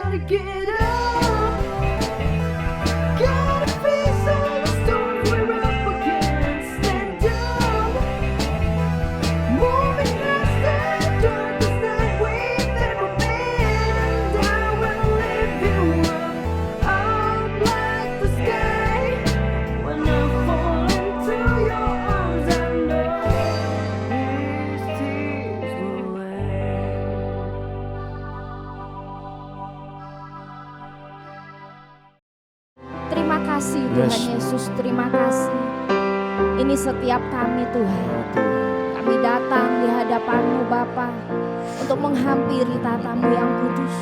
gotta get up. Gotta face all the storms we're up against. Stand up. Moving past the darkest night we've ever been. And I will lift you up like the sky. When I fall into your arms, I know these tears will end. Terima kasih Tuhan Yesus, terima kasih. Ini setiap kami Tuhan. Kami datang di hadapan-Mu Bapa untuk menghampiri tata-Mu yang kudus.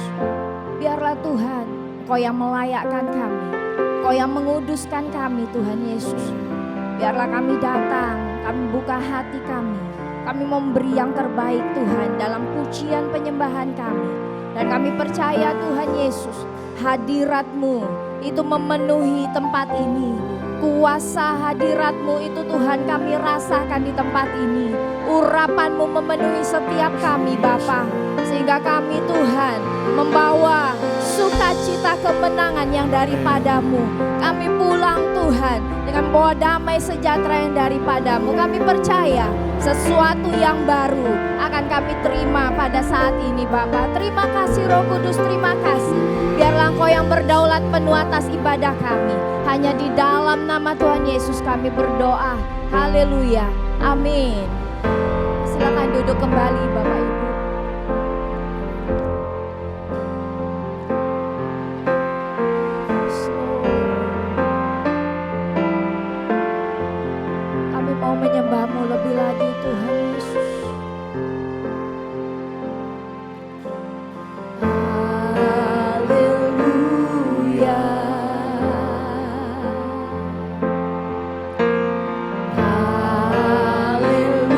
Biarlah Tuhan, Engkau yang melayakkan kami, Engkau yang menguduskan kami Tuhan Yesus. Biarlah kami datang, kami buka hati kami memberi yang terbaik Tuhan dalam pujian penyembahan kami. Dan kami percaya Tuhan Yesus, hadirat-Mu itu memenuhi tempat ini. Kuasa hadirat-Mu itu Tuhan kami rasakan di tempat ini. Urapan-Mu memenuhi setiap kami Bapa. Sehingga kami Tuhan membawa sukacita kemenangan yang daripada-Mu. Kami pulang Tuhan dengan membawa damai sejahtera yang daripada-Mu. Kami percaya sesuatu yang baru akan kami terima pada saat ini Bapa. Terima kasih Roh Kudus, terima kasih. Biarlah Engkau yang berdaulat penuh atas ibadah kami. Hanya di dalam nama Tuhan Yesus kami berdoa. Haleluya. Amin. Silakan duduk kembali Bapak Ibu. Kami mau menyembah-Mu lebih lagi Tuhan Yesus. Haleluya. Haleluya.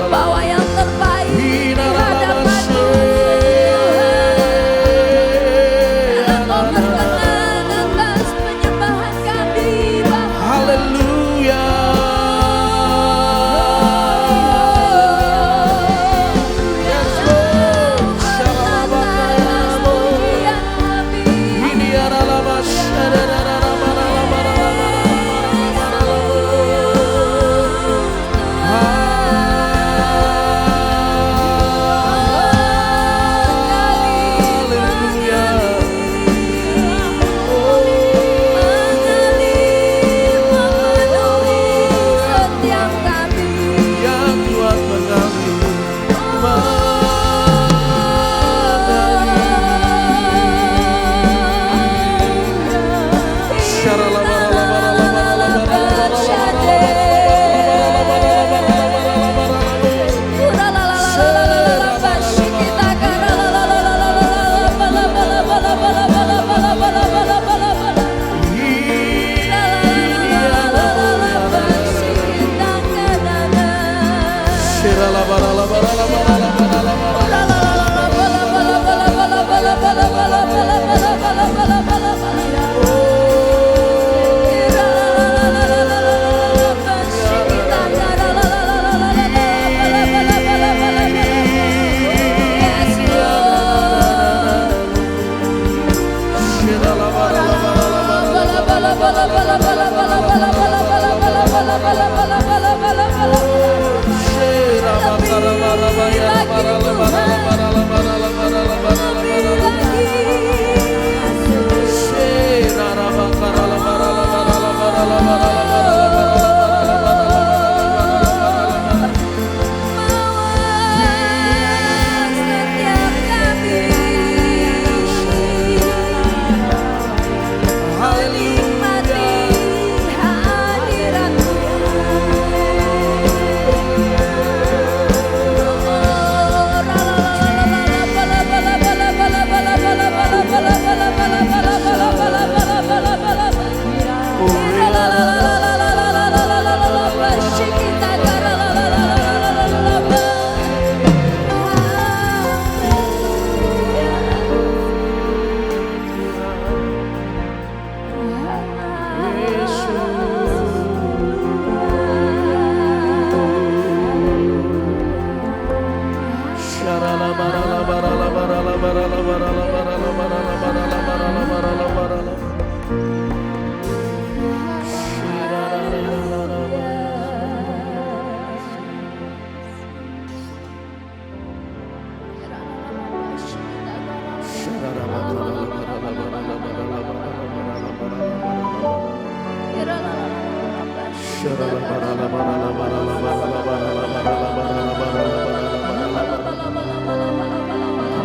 Bawa yang terbaik di hadapan-Mu Tuhan. Kau berkenan atas penyembahan kami Bapa. Haleluya. Yes, Lord. Shalabakayamo. Ini adalah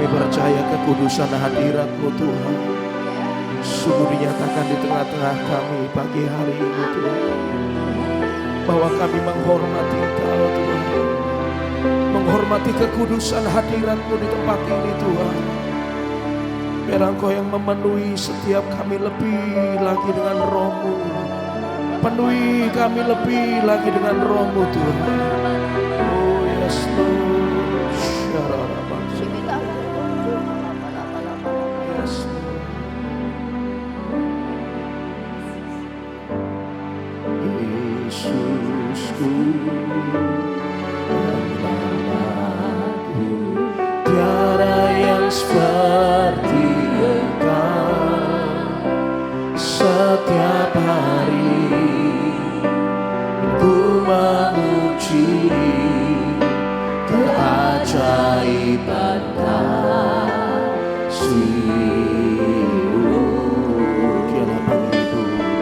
Kami percaya kekudusan hadirat-Mu Tuhan sungguh dinyatakan di tengah-tengah kami pagi hari ini Tuhan. Bahwa kami menghormati Engkau Tuhan, menghormati kekudusan hadirat-Mu di tempat ini Tuhan. Biar Engkau yang memenuhi setiap kami lebih lagi dengan Roh-Mu. Penuhi kami lebih lagi dengan Roh-Mu Tuhan. Oh yes Lord. Yes Lord. Yesusku, bersamaku. Tiada yang seperti Engkau. Setiap hari ku memuji keajaiban kasih-Mu. Dialah penghibur,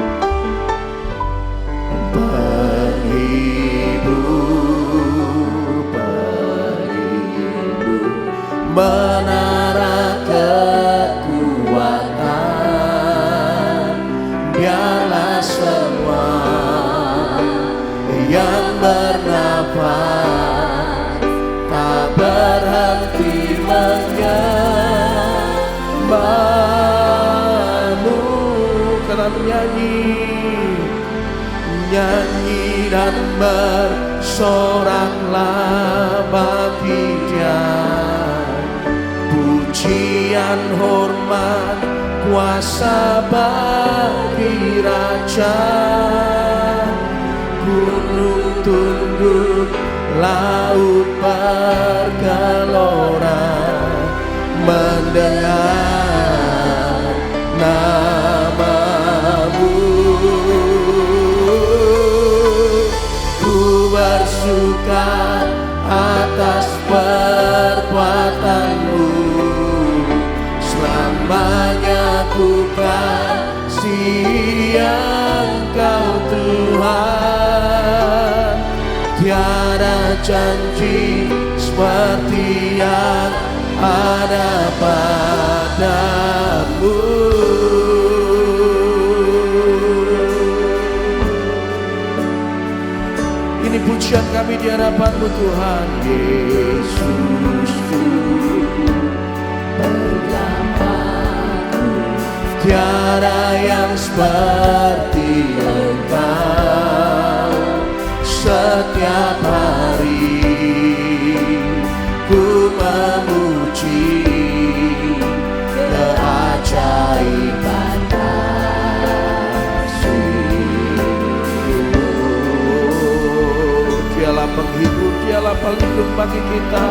menara kekuatan. Biarlah semua yang bernafas tak berhenti menyembah-Mu. Karena nyanyi dan bersoraklah bagi Dia. Pujian, hormat, kuasa bagi Raja. Gunung tunduk, laut bergelora mendengar nama-Mu. Ku bersuka atas perbuatan-Mu, selamanya ku kasihi Engkau Tuhan. Tiada janji seperti yang ada padamu. Ini pujian kami di hadapan-Mu Tuhan. Yesusku, bersamaku. Tiada yang seperti Engkau. Setiap hari ku memuji keajaiban kasih-Mu. Dialah penghibur, Dialah pelindung bagi kita.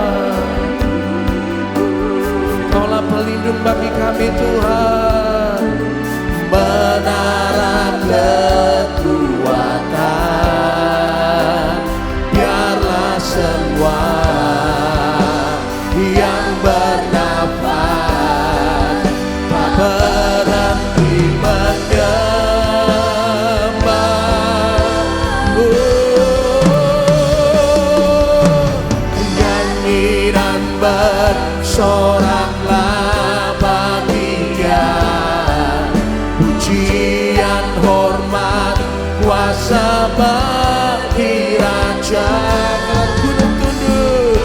Kaulah pelindung bagi kami Tuhan. Menara kekuatan. Biarlah semua yang bernafas tak berhenti menyembah-Mu. Nyanyi dan bersoraklah bagi Dia. Pujian, hormat, kuasa bagi Raja. Gunung tunduk,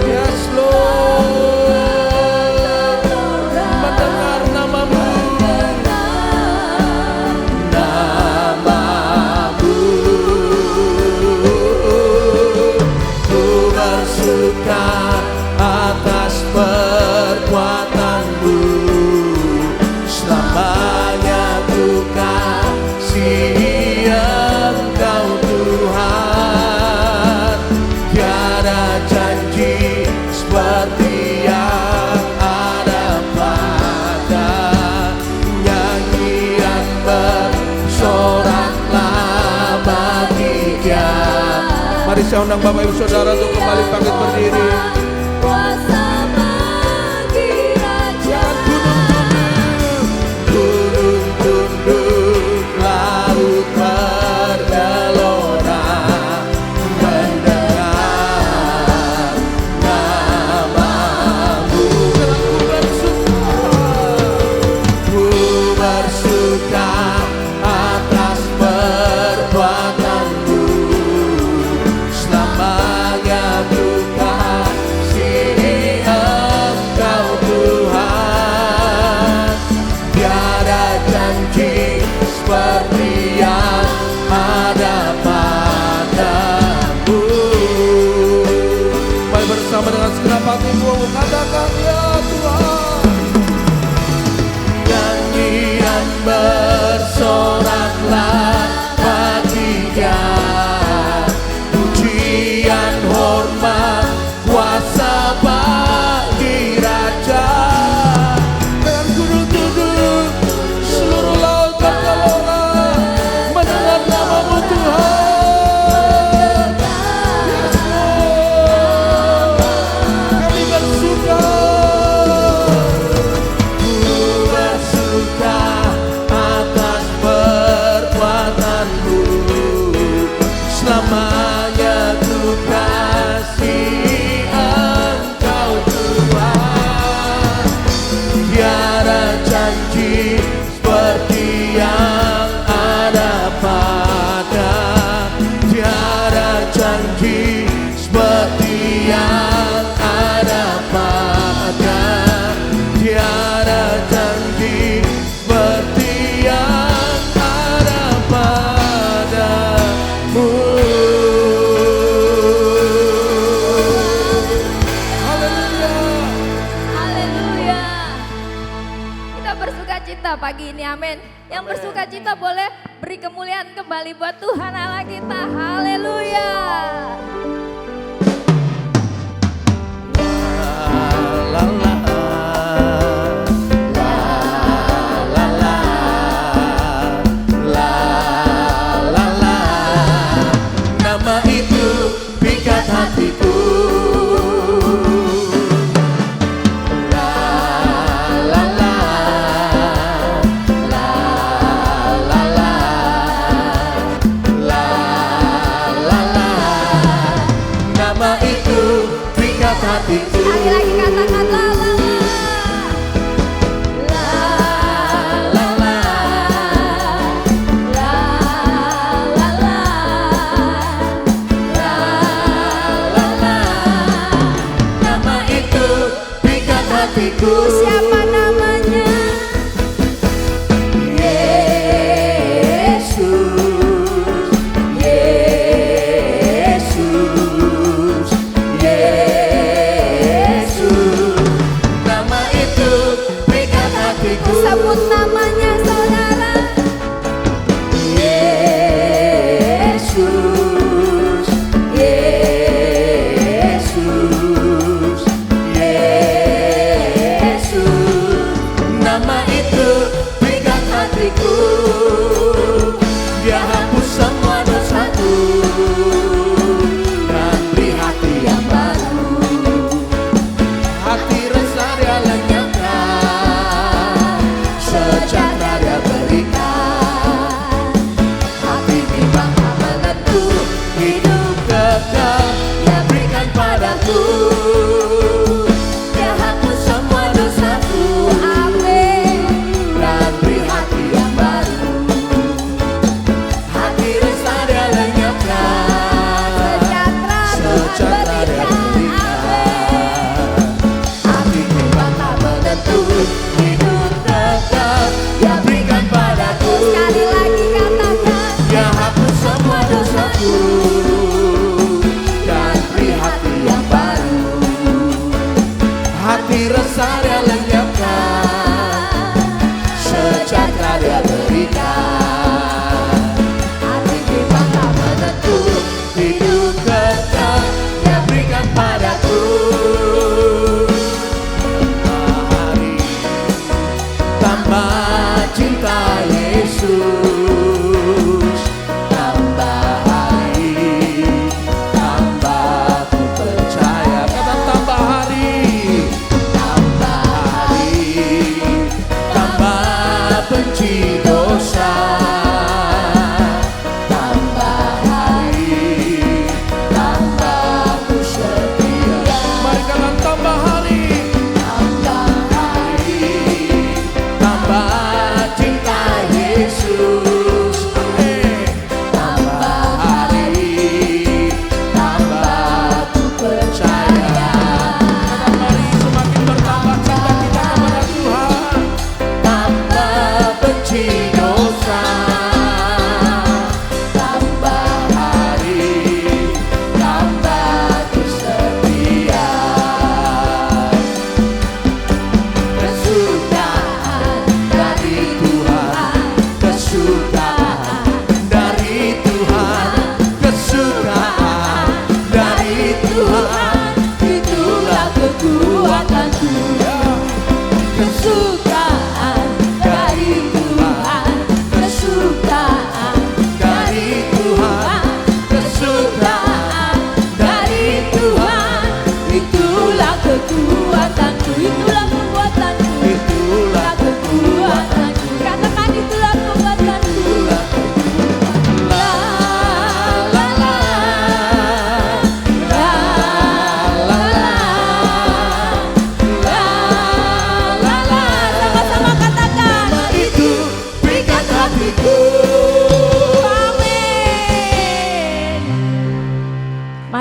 yes Lord, mendengar nama-Mu. Nama-Mu, ku bersuka atas perbuatan-Mu, selamanya ku kasihi Engkau Tuhan. Tiada janji seperti yang ada pada. Nyanyian bersoraklah bagi Dia. Mari saya undang Bapak Ibu Saudara untuk kembali bangkit berdiri. Kuasa bagi Raja. Gunung tunduk, laut bergelora mendengar nama-Mu. Ku bersuka atas perbuatan-Mu, selamanya ku kasihi selamanya ku kasih Engkau Tuhan. Tiada janji seperti yang ada pada, tiada janji seperti yang ada pada, tiada janji seperti yang ada padamu. Haleluya. Haleluya. Kita bersuka cita pagi ini, amin. Yang bersuka cita boleh beri kemuliaan kembali buat Tuhan Allah kita. Haleluya. La la la la la la la la. Nama itu pikat hatiku. La la la la la la la la la. Nama itu pikat hatiku. Sekali lagi katakan la la la. La la la. La la la. La la la. Nama itu pikat hatiku. Siapa namanya? Yesus, Yesus, Yesus. Nama itu pikat hatiku. Sebut namanya saudara. Yesus, Yesus, Yesus. Nama itu pikat hatiku. Dia hapus semua dosaku dan beri hati yang baru. Hati resah dia lenyapkan, sejahtera dia berikan. Hati bimbang tak menentu, hidup kekal dia berikan padaku. Dia hapus semua dosaku, Amin. dan beri hati yang baru. Hati resah dia lenyapkan, Sejahtera Tuhan sejahtera dia berikan. berikan. Hati bimbang tak menentu, hidup kekal dia berikan padaku. Sekali lagi katakan. Dia hapus semua dosaku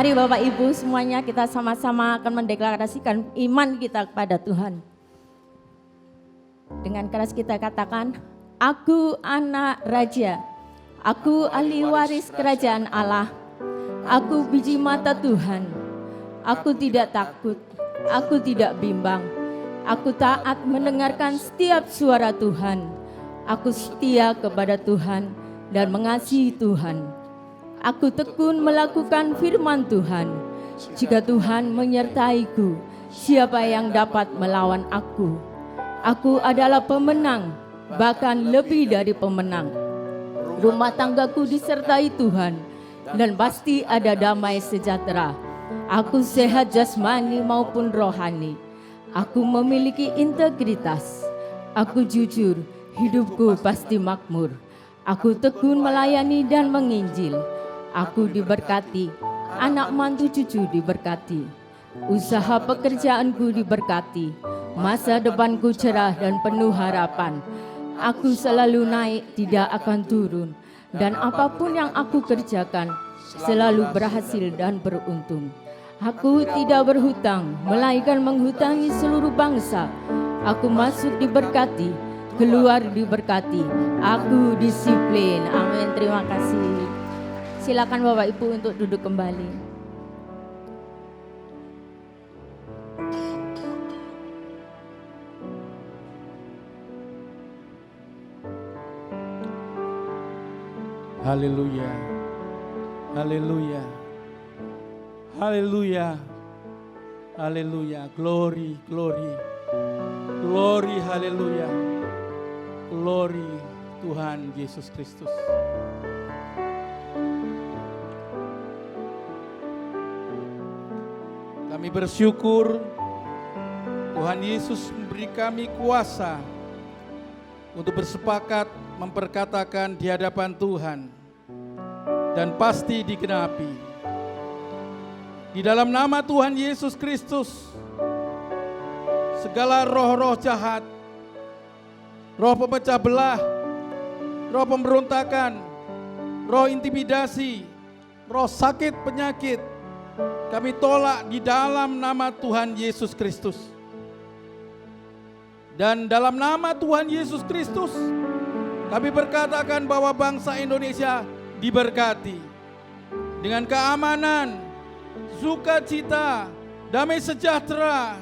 Mari Bapak Ibu semuanya kita sama-sama akan mendeklarasikan iman kita kepada Tuhan. Dengan keras kita katakan, aku anak raja, aku ahli waris kerajaan Allah, aku biji mata Tuhan, aku tidak takut, aku tidak bimbang, aku taat mendengarkan setiap suara Tuhan, aku setia kepada Tuhan dan mengasihi Tuhan. Aku tekun melakukan firman Tuhan. Jika Tuhan menyertaiku, siapa yang dapat melawan aku? Aku adalah pemenang, bahkan lebih dari pemenang. Rumah tanggaku disertai Tuhan, dan pasti ada damai sejahtera. Aku sehat jasmani maupun rohani. Aku memiliki integritas. Aku jujur, hidupku pasti makmur. Aku tekun melayani dan menginjil. Aku diberkati, anak mantu cucu diberkati, usaha pekerjaanku diberkati, masa depanku cerah dan penuh harapan. Aku selalu naik, tidak akan turun, dan apapun yang aku kerjakan selalu berhasil dan beruntung. Aku tidak berhutang, melainkan menghutangi seluruh bangsa. Aku masuk diberkati, keluar diberkati. Aku disiplin. Amin. Terima kasih. Silakan Bapak Ibu untuk duduk kembali. Haleluya. Haleluya. Haleluya. Haleluya. Glory, glory. Glory, haleluya. Glory Tuhan Yesus Kristus. Kami bersyukur Tuhan Yesus memberi kami kuasa untuk bersepakat memperkatakan di hadapan Tuhan dan pasti digenapi. Di dalam nama Tuhan Yesus Kristus, segala roh-roh jahat, roh pemecah belah, roh pemberontakan, roh intimidasi, roh sakit penyakit, kami tolak di dalam nama Tuhan Yesus Kristus. Dan dalam nama Tuhan Yesus Kristus, kami berkatakan bahwa bangsa Indonesia diberkati dengan keamanan, sukacita, damai sejahtera,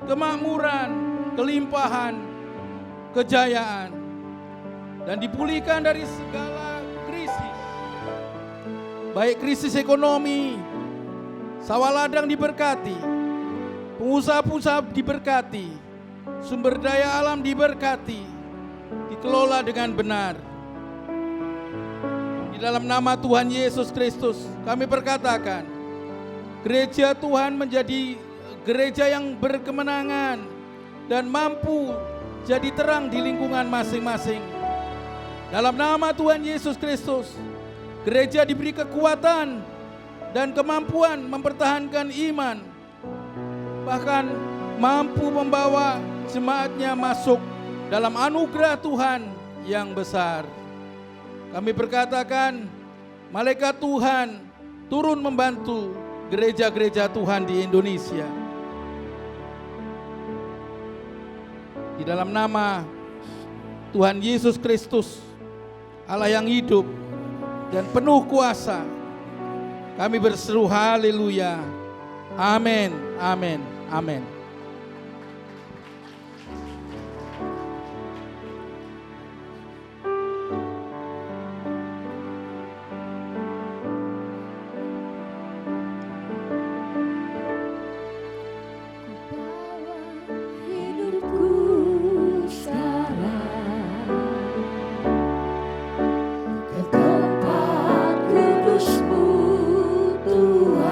kemakmuran, kelimpahan, kejayaan, dan dipulihkan dari segala krisis, baik krisis ekonomi. Sawah ladang diberkati, pengusaha-pengusaha diberkati, sumber daya alam diberkati, dikelola dengan benar. Di dalam nama Tuhan Yesus Kristus, kami berkatakan, gereja Tuhan menjadi gereja yang berkemenangan dan mampu jadi terang di lingkungan masing-masing. Dalam nama Tuhan Yesus Kristus, gereja diberi kekuatan dan kemampuan mempertahankan iman, bahkan mampu membawa jemaatnya masuk dalam anugerah Tuhan yang besar. Kami berkatakan, malaikat Tuhan turun membantu gereja-gereja Tuhan di Indonesia. Di dalam nama Tuhan Yesus Kristus, Allah yang hidup dan penuh kuasa, kami berseru haleluya. Amin, amin, amin. Hidupku sekarang ke tempat kudus-Mu Tuhan.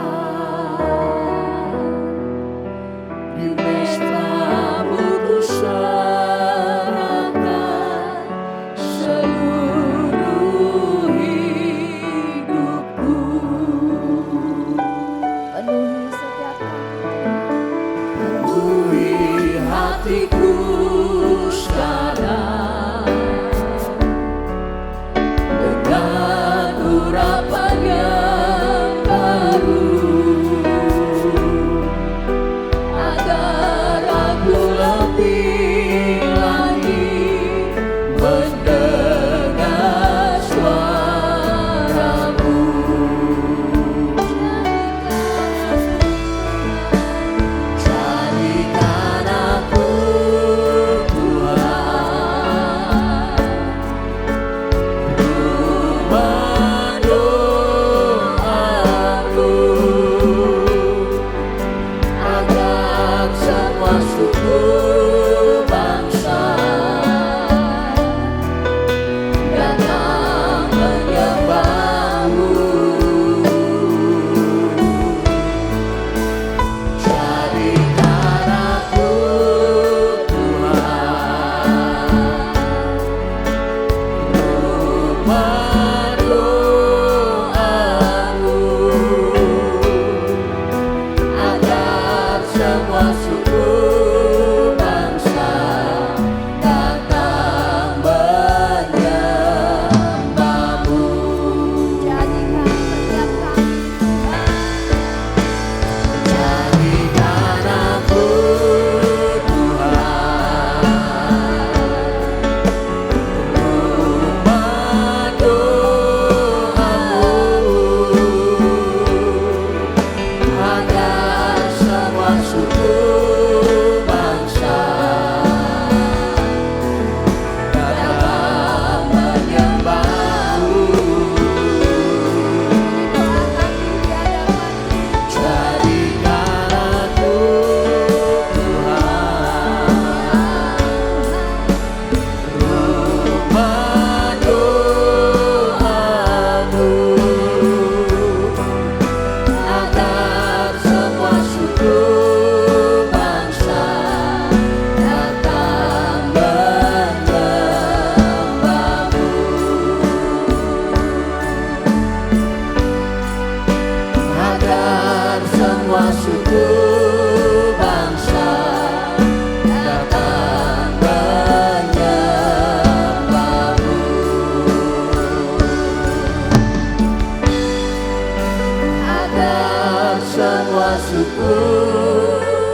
semua suku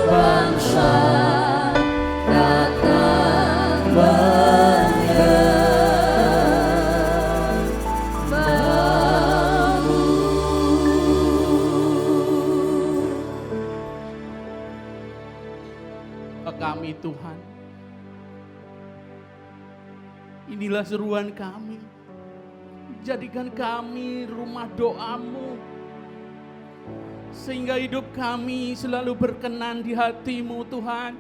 bangsa datang menyembahmu. Kami Tuhan, inilah seruan kami. Jadikan kami rumah doa-Mu, sehingga hidup kami selalu berkenan di hati-Mu Tuhan.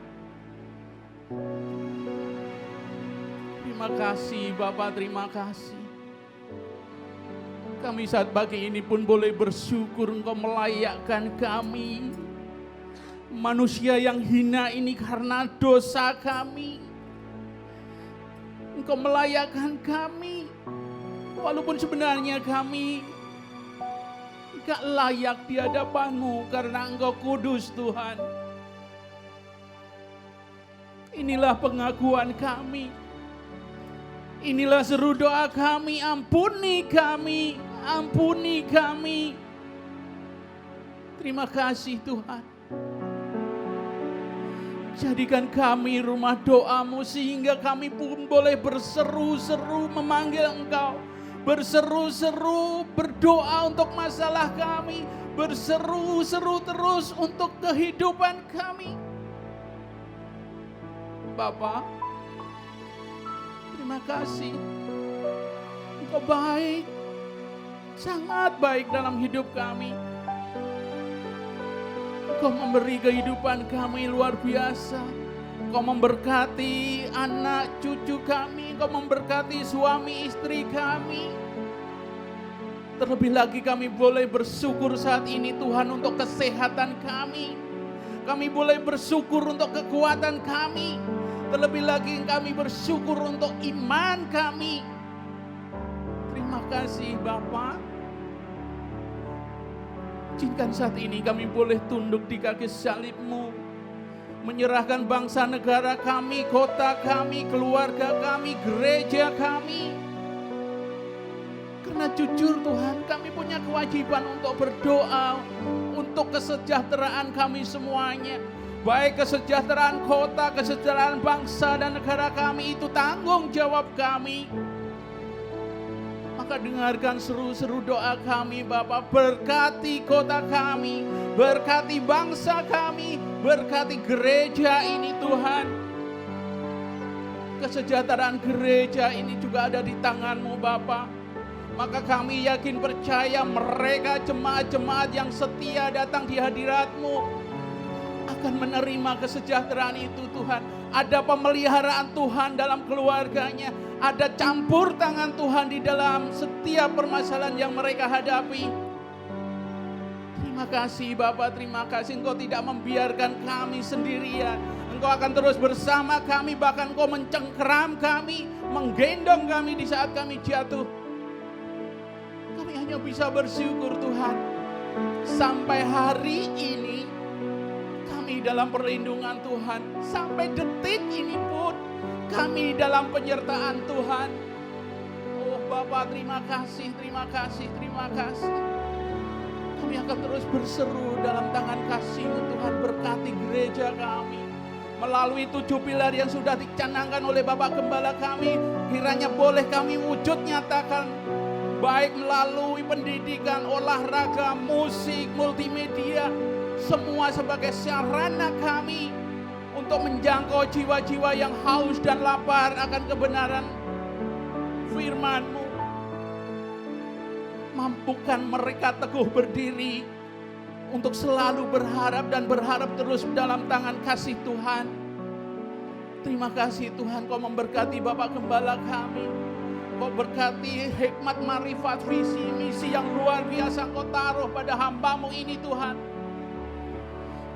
Terima kasih Bapa, terima kasih. Kami saat pagi ini pun boleh bersyukur Engkau melayakkan kami, manusia yang hina ini karena dosa kami. Engkau melayakkan kami, walaupun sebenarnya kami gak layak di hadapan-Mu karena Engkau kudus Tuhan. Inilah pengakuan kami. Inilah seru doa kami, ampuni kami, ampuni kami. Terima kasih Tuhan. Jadikan kami rumah doa-Mu sehingga kami pun boleh berseru-seru memanggil Engkau. Berseru-seru berdoa untuk masalah kami. Berseru-seru terus untuk kehidupan kami. Bapa, terima kasih. Engkau baik, sangat baik dalam hidup kami. Engkau memberi kehidupan kami luar biasa. Engkau memberkati anak cucu kami, Engkau memberkati suami istri kami. Terlebih lagi kami boleh bersyukur saat ini Tuhan untuk kesehatan kami. Kami boleh bersyukur untuk kekuatan kami. Terlebih lagi kami bersyukur untuk iman kami. Terima kasih Bapa. Izinkan saat ini kami boleh tunduk di kaki salib-Mu. Menyerahkan bangsa negara kami, kota kami, keluarga kami, gereja kami. Karena jujur Tuhan, kami punya kewajiban untuk berdoa untuk kesejahteraan kami semuanya. Baik kesejahteraan kota, kesejahteraan bangsa dan negara kami, itu tanggung jawab kami. Maka dengarkan seru-seru doa kami Bapa. Berkati kota kami, berkati bangsa kami, berkati gereja ini Tuhan. Kesejahteraan gereja ini juga ada di tangan-Mu Bapa. Maka kami yakin percaya mereka jemaat-jemaat yang setia datang di hadirat-Mu akan menerima kesejahteraan itu Tuhan. Ada pemeliharaan Tuhan dalam keluarganya. Ada campur tangan Tuhan di dalam setiap permasalahan yang mereka hadapi. Terima kasih Bapa, terima kasih Engkau tidak membiarkan kami sendirian. Engkau akan terus bersama kami, bahkan Engkau mencengkeram kami, menggendong kami di saat kami jatuh. Kami hanya bisa bersyukur Tuhan. Sampai hari ini kami dalam perlindungan Tuhan. Sampai detik ini pun kami dalam penyertaan Tuhan. Oh Bapa, terima kasih, terima kasih, terima kasih. Kami akan terus berseru dalam tangan kasih-Mu Tuhan. Berkati gereja kami. Melalui 7 pilar yang sudah dicanangkan oleh Bapak Gembala kami, kiranya boleh kami wujud nyatakan. Baik melalui pendidikan, olahraga, musik, multimedia. Semua sebagai sarana kami untuk menjangkau jiwa-jiwa yang haus dan lapar akan kebenaran firman-Mu. Mampukan mereka teguh berdiri untuk selalu berharap dan berharap terus dalam tangan kasih Tuhan. Terima kasih Tuhan, Kau memberkati Bapak Gembala kami. Kau berkati hikmat, marifat, visi, misi yang luar biasa Kau taruh pada hamba-Mu ini Tuhan.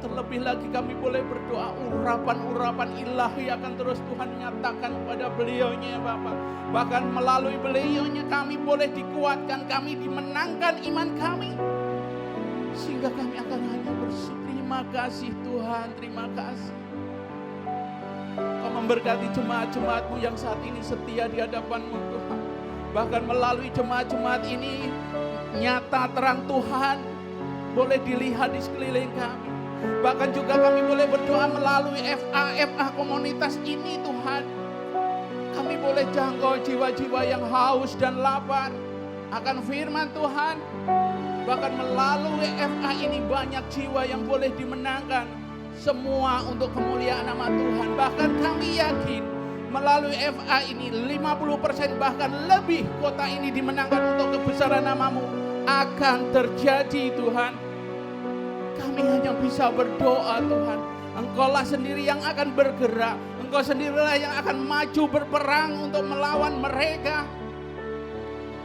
Terlebih lagi kami boleh berdoa, urapan-urapan ilahi akan terus Tuhan nyatakan kepada beliaunya Bapak. Bahkan melalui beliaunya kami boleh dikuatkan, kami dimenangkan iman kami. Sehingga kami akan hanya bersyukur. Terima kasih Tuhan, terima kasih. Kau memberkati jemaat-jemaat-Mu yang saat ini setia di hadapan-Mu Tuhan. Bahkan melalui jemaat-jemaat ini nyata terang Tuhan boleh dilihat di sekeliling kami. Bahkan juga kami boleh berdoa melalui FA komunitas ini Tuhan. Kami boleh jangkau jiwa-jiwa yang haus dan lapar akan firman Tuhan. Bahkan melalui FA ini banyak jiwa yang boleh dimenangkan. Semua untuk kemuliaan nama Tuhan. Bahkan kami yakin melalui FA ini 50% bahkan lebih kota ini dimenangkan untuk kebesaran nama-Mu akan terjadi Tuhan. Kami hanya bisa berdoa Tuhan. Engkaulah sendiri yang akan bergerak. Engkau sendirilah yang akan maju berperang untuk melawan mereka.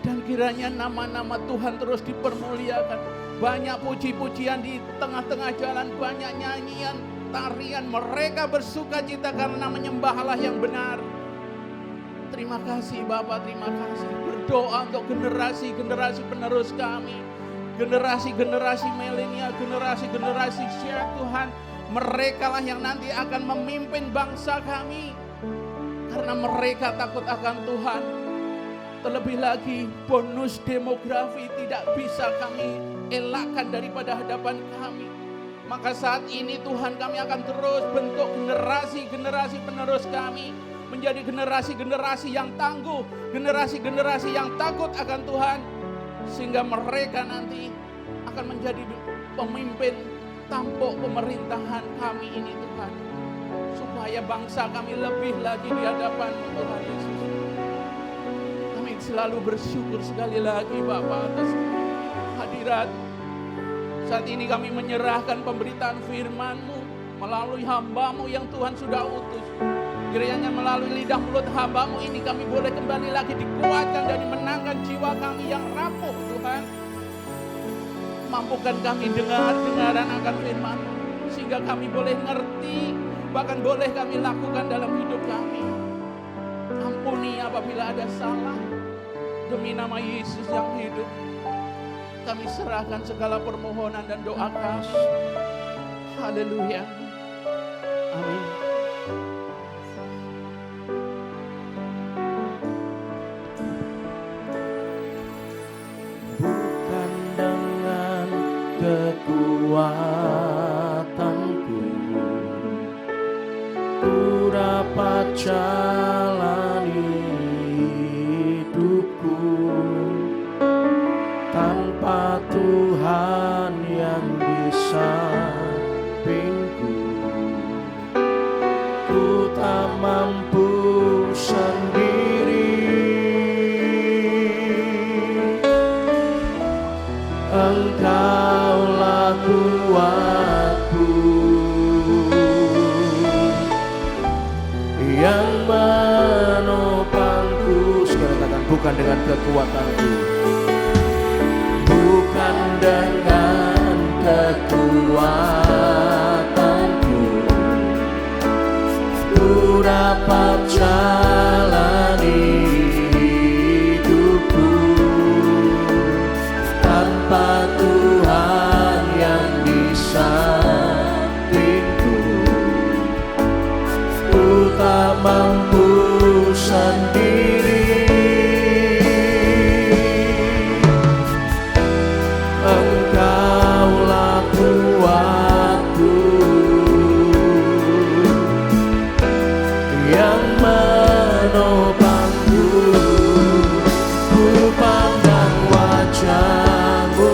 Dan kiranya nama-nama Tuhan terus dipermuliakan. Banyak puji-pujian di tengah-tengah jalan. Banyak nyanyian, tarian. Mereka bersuka cita karena menyembah Allah yang benar. Terima kasih Bapak, terima kasih. Berdoa untuk generasi-generasi penerus kami. Generasi-generasi milenial, generasi-generasi Z Tuhan. Mereka lah yang nanti akan memimpin bangsa kami. Karena mereka takut akan Tuhan. Terlebih lagi bonus demografi tidak bisa kami elakkan daripada hadapan kami. Maka saat ini Tuhan kami akan terus bentuk generasi-generasi penerus kami. Menjadi generasi-generasi yang tangguh. Generasi-generasi yang takut akan Tuhan. Sehingga mereka nanti akan menjadi pemimpin tampuk pemerintahan kami ini Tuhan. Supaya bangsa kami lebih lagi di hadapan Tuhan Yesus. Kami selalu bersyukur sekali lagi Bapak atas hadirat. Saat ini kami menyerahkan pemberitaan firman-Mu melalui hamba-Mu yang Tuhan sudah utus. Kiranya melalui lidah mulut hamba-Mu ini kami boleh kembali lagi dikuatkan dan dimenangkan jiwa kami yang rapuh Tuhan. Mampukan kami dengar-dengaran akan firman-Mu. Sehingga kami boleh ngerti, bahkan boleh kami lakukan dalam hidup kami. Ampuni apabila ada salah. Demi nama Yesus yang hidup. Kami serahkan segala permohonan dan doa kami. Haleluya. Amin. Bukan dengan kekuatanku ku dapat jalani hidupku tanpa Tuhan yang di sampingku. Ku tak mampu sendiri. Engkaulah kuatku yang menopangku. Sekarang katakan bukan dengan kekuatanku, bukan dengan kekuatanku ku dapat jalani hidupku tanpa Tuhan yang di sampingku. Ku tak mampu sendiri. Engkaulah kuatku yang menopangku. Ku pandang wajah-Mu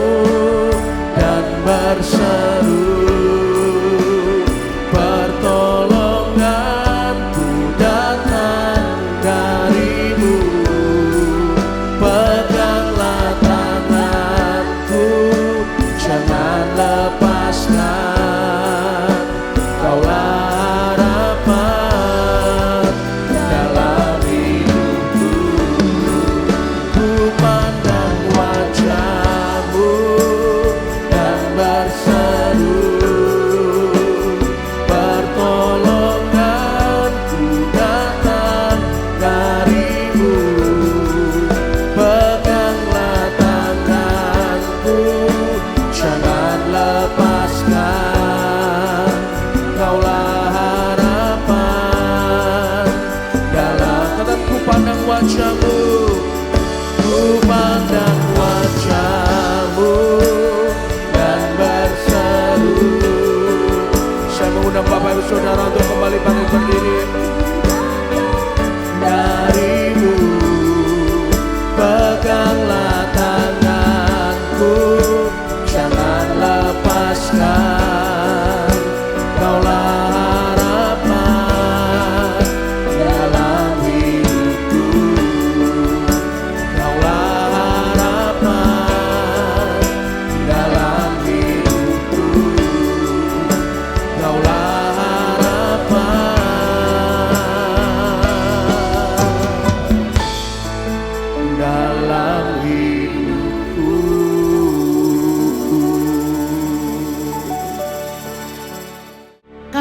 dan berseru, pertolonganku datang dari-Mu. Peganglah tanganku, jangan lepaskan. Kaulah harapan dalam hidupku. Ku pandang wajah-Mu dan berseru, pertolonganku datang dari-Mu. Peganglah tanganku, jangan lepaskan.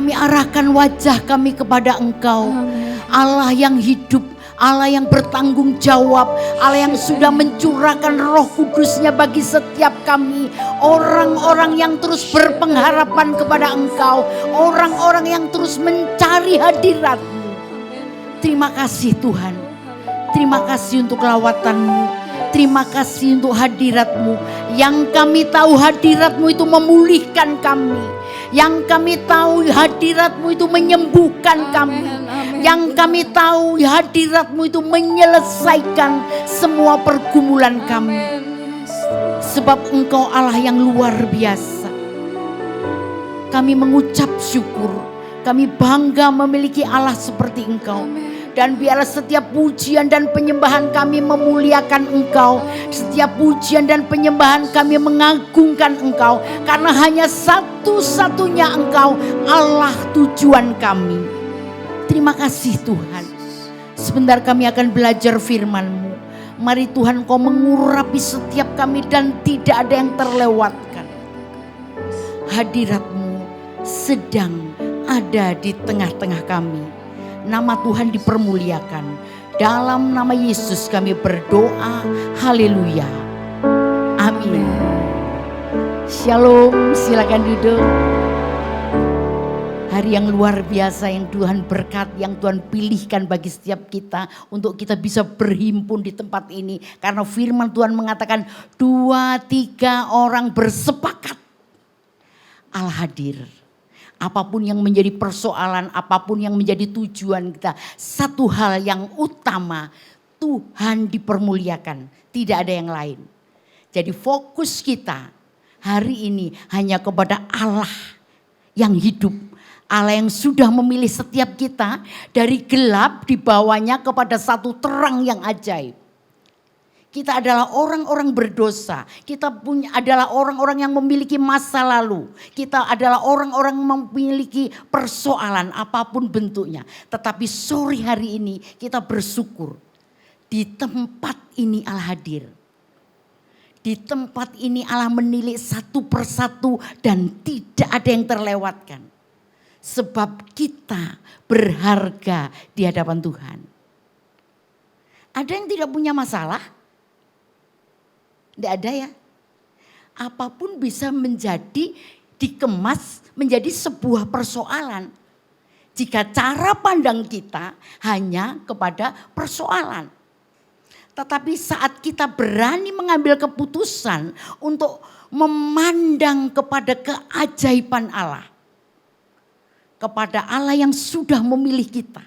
kami arahkan wajah kami kepada Engkau. Allah yang hidup, Allah yang bertanggung jawab, Allah yang sudah mencurahkan Roh Kudus-Nya bagi setiap kami. Orang-orang yang terus berpengharapan kepada Engkau, orang-orang yang terus mencari hadirat-Mu. Terima kasih Tuhan, terima kasih untuk lawatan-Mu. Terima kasih untuk hadirat-Mu. Yang kami tahu hadirat-Mu itu memulihkan kami. Yang kami tahu hadirat-Mu itu menyembuhkan kami. Yang kami tahu hadirat-Mu itu menyelesaikan semua pergumulan kami. Sebab Engkau Allah yang luar biasa. Kami mengucap syukur. Kami bangga memiliki Allah seperti Engkau. Dan biarlah setiap pujian dan penyembahan kami memuliakan Engkau. Setiap pujian dan penyembahan kami mengagungkan Engkau. Karena hanya satu-satunya Engkau Allah tujuan kami. Terima kasih Tuhan. Sebentar kami akan belajar firman-Mu. Mari Tuhan Kau mengurapi setiap kami dan tidak ada yang terlewatkan. Hadirat-Mu sedang ada di tengah-tengah kami. Nama Tuhan dipermuliakan. Dalam nama Yesus kami berdoa. Haleluya. Amin. Shalom, silakan duduk. Hari yang luar biasa yang Tuhan berkat, yang Tuhan pilihkan bagi setiap kita untuk kita bisa berhimpun di tempat ini. Karena firman Tuhan mengatakan 2-3 orang bersepakat, Allah hadir. Apapun yang menjadi persoalan, apapun yang menjadi tujuan kita, satu hal yang utama, Tuhan dipermuliakan, tidak ada yang lain. Jadi fokus kita hari ini hanya kepada Allah yang hidup, Allah yang sudah memilih setiap kita dari gelap dibawanya kepada satu terang yang ajaib. Kita adalah orang-orang berdosa. Kita adalah orang-orang yang memiliki masa lalu. Kita adalah orang-orang yang memiliki persoalan apapun bentuknya. Tetapi sore hari ini kita bersyukur. Di tempat ini Allah hadir. Di tempat ini Allah menilik satu persatu dan tidak ada yang terlewatkan. Sebab kita berharga di hadapan Tuhan. Ada yang tidak punya masalah? Tidak ada ya. Apapun bisa menjadi dikemas menjadi sebuah persoalan. Jika cara pandang kita hanya kepada persoalan. Tetapi saat kita berani mengambil keputusan untuk memandang kepada keajaiban Allah. Kepada Allah yang sudah memilih kita.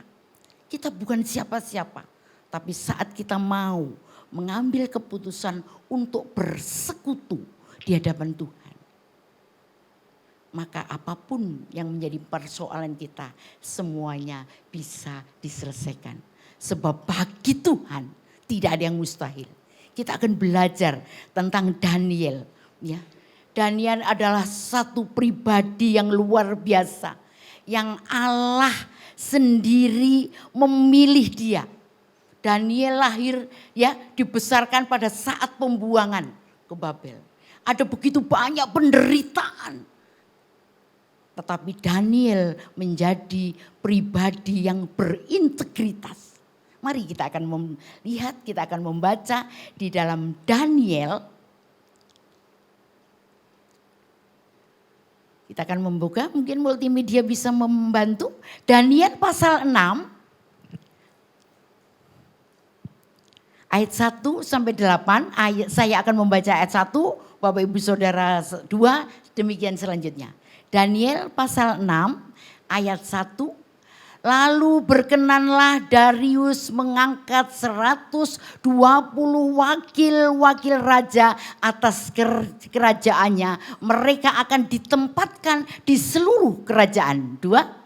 Kita bukan siapa-siapa. Tapi saat kita mau mengambil keputusan untuk bersekutu di hadapan Tuhan. Maka apapun yang menjadi persoalan kita semuanya bisa diselesaikan. Sebab bagi Tuhan tidak ada yang mustahil. Kita akan belajar tentang Daniel. Ya. Daniel adalah satu pribadi yang luar biasa. Yang Allah sendiri memilih dia. Daniel lahir ya dibesarkan pada saat pembuangan ke Babel. Ada begitu banyak penderitaan. Tetapi Daniel menjadi pribadi yang berintegritas. Mari kita akan melihat, kita akan membaca di dalam Daniel. Kita akan membuka, mungkin multimedia bisa membantu. Daniel pasal 6. Ayat 1 sampai 8, saya akan membaca ayat 1, Bapak Ibu Saudara 2, demikian selanjutnya. Daniel pasal 6 ayat 1, lalu berkenanlah Darius mengangkat 120 wakil-wakil raja atas kerajaannya. Mereka akan ditempatkan di seluruh kerajaan. 2.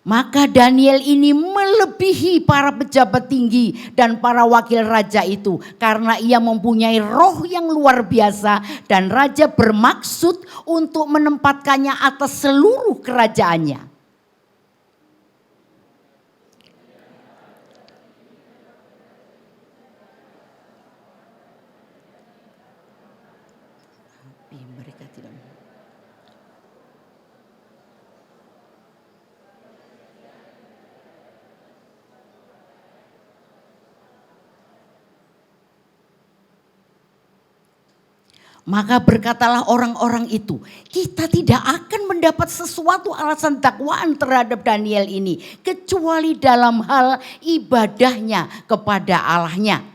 Maka Daniel ini melebihi para pejabat tinggi dan para wakil raja itu. Karena ia mempunyai roh yang luar biasa dan raja bermaksud untuk menempatkannya atas seluruh kerajaannya. Mereka tidak. Maka berkatalah orang-orang itu, kita tidak akan mendapat sesuatu alasan dakwaan terhadap Daniel ini, kecuali dalam hal ibadahnya kepada Allahnya.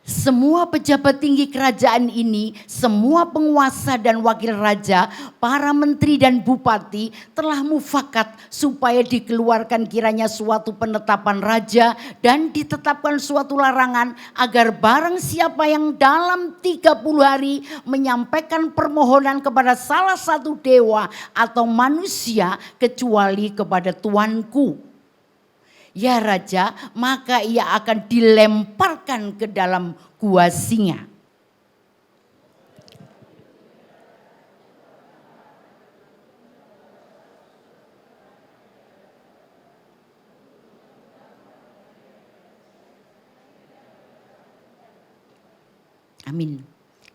Semua pejabat tinggi kerajaan ini, semua penguasa dan wakil raja, para menteri dan bupati telah mufakat supaya dikeluarkan kiranya suatu penetapan raja dan ditetapkan suatu larangan agar barang siapa yang dalam 30 hari menyampaikan permohonan kepada salah satu dewa atau manusia kecuali kepada Tuanku, ya Raja, maka ia akan dilemparkan ke dalam gua singa. Amin.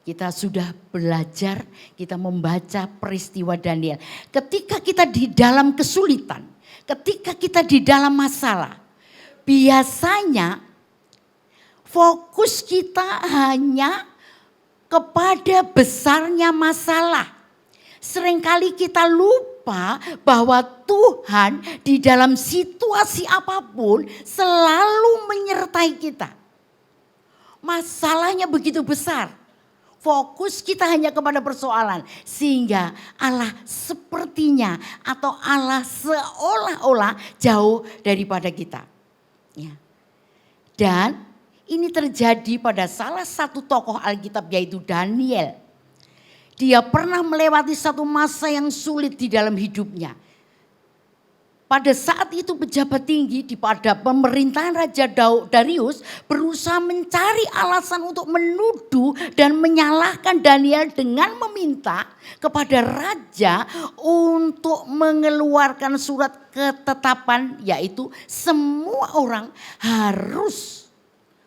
Kita sudah belajar, kita membaca peristiwa Daniel. Ketika kita di dalam kesulitan, ketika kita di dalam masalah, biasanya fokus kita hanya kepada besarnya masalah. Seringkali kita lupa bahwa Tuhan di dalam situasi apapun selalu menyertai kita. Masalahnya begitu besar. Fokus kita hanya kepada persoalan. Sehingga Allah sepertinya atau Allah seolah-olah jauh daripada kita. Ya. Dan ini terjadi pada salah satu tokoh Alkitab yaitu Daniel. Dia pernah melewati satu masa yang sulit di dalam hidupnya. Pada saat itu pejabat tinggi pada pemerintahan Raja Darius berusaha mencari alasan untuk menuduh dan menyalahkan Daniel dengan meminta kepada raja untuk mengeluarkan surat ketetapan, yaitu semua orang harus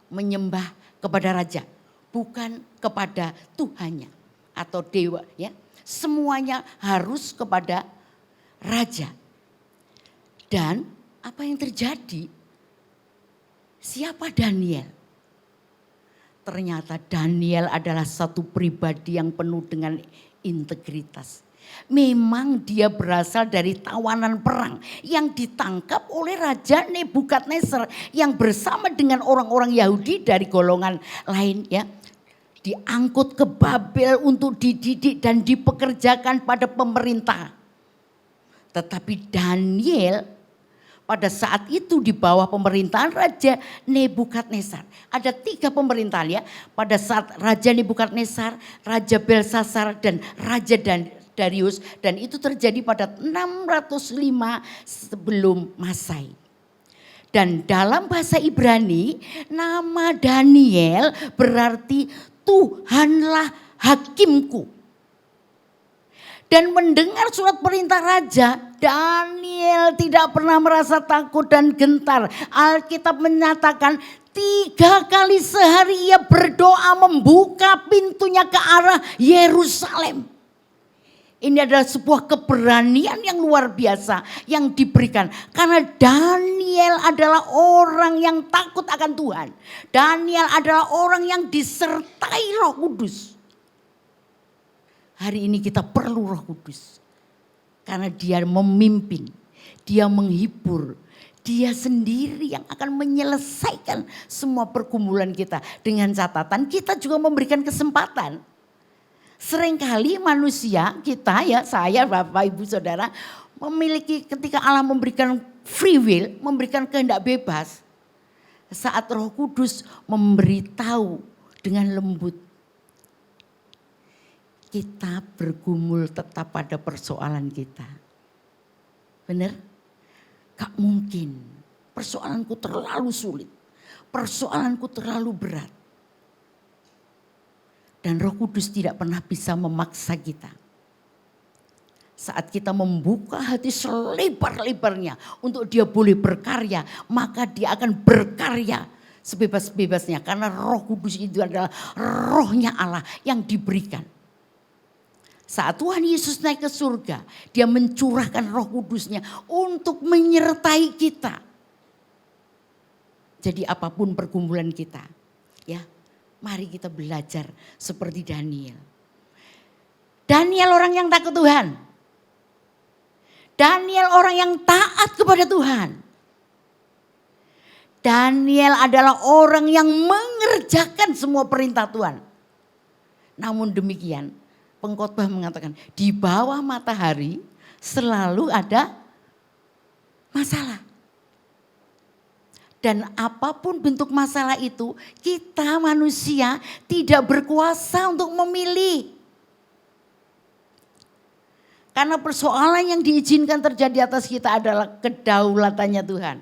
menyembah kepada raja, bukan kepada Tuhannya atau dewa, ya. Semuanya harus kepada raja. Dan apa yang terjadi? Siapa Daniel? Ternyata Daniel adalah satu pribadi yang penuh dengan integritas. Memang dia berasal dari tawanan perang yang ditangkap oleh Raja Nebukadnezar yang bersama dengan orang-orang Yahudi dari golongan lain, ya. Diangkut ke Babel untuk dididik dan dipekerjakan pada pemerintah. Tetapi Daniel pada saat itu di bawah pemerintahan Raja Nebukadnezar. Ada 3 pemerintahan, ya. Pada saat Raja Nebukadnezar, Raja Belsasar dan Raja Darius. Dan itu terjadi pada 605 sebelum Masehi. Dan dalam bahasa Ibrani nama Daniel berarti Tuhanlah hakimku. Dan mendengar surat perintah raja, Daniel tidak pernah merasa takut dan gentar. Alkitab menyatakan 3 kali sehari ia berdoa membuka pintunya ke arah Yerusalem. Ini adalah sebuah keberanian yang luar biasa yang diberikan. Karena Daniel adalah orang yang takut akan Tuhan. Daniel adalah orang yang disertai Roh Kudus. Hari ini kita perlu Roh Kudus. Karena dia memimpin, dia menghibur. Dia sendiri yang akan menyelesaikan semua pergumulan kita. Dengan catatan kita juga memberikan kesempatan. Seringkali manusia kita, ya, saya, Bapak, Ibu, Saudara, memiliki ketika Allah memberikan free will, memberikan kehendak bebas. saat Roh Kudus memberitahu dengan lembut, kita bergumul tetap pada persoalan kita. Benar? Gak mungkin. Persoalanku terlalu sulit. Persoalanku terlalu berat. Dan Roh Kudus tidak pernah bisa memaksa kita. Saat kita membuka hati selebar-lebarnya untuk dia boleh berkarya, maka dia akan berkarya sebebas-bebasnya. Karena Roh Kudus itu adalah rohnya Allah yang diberikan. Saat Tuhan Yesus naik ke surga, dia mencurahkan Roh Kudusnya untuk menyertai kita. Jadi apapun pergumulan kita, ya, mari kita belajar seperti Daniel. Daniel orang yang takut Tuhan. Daniel orang yang taat kepada Tuhan. Daniel adalah orang yang mengerjakan semua perintah Tuhan. Namun demikian, pengkhotbah mengatakan di bawah matahari selalu ada masalah. Dan apapun bentuk masalah itu, kita manusia tidak berkuasa untuk memilih. Karena persoalan yang diizinkan terjadi atas kita adalah kedaulatannya Tuhan.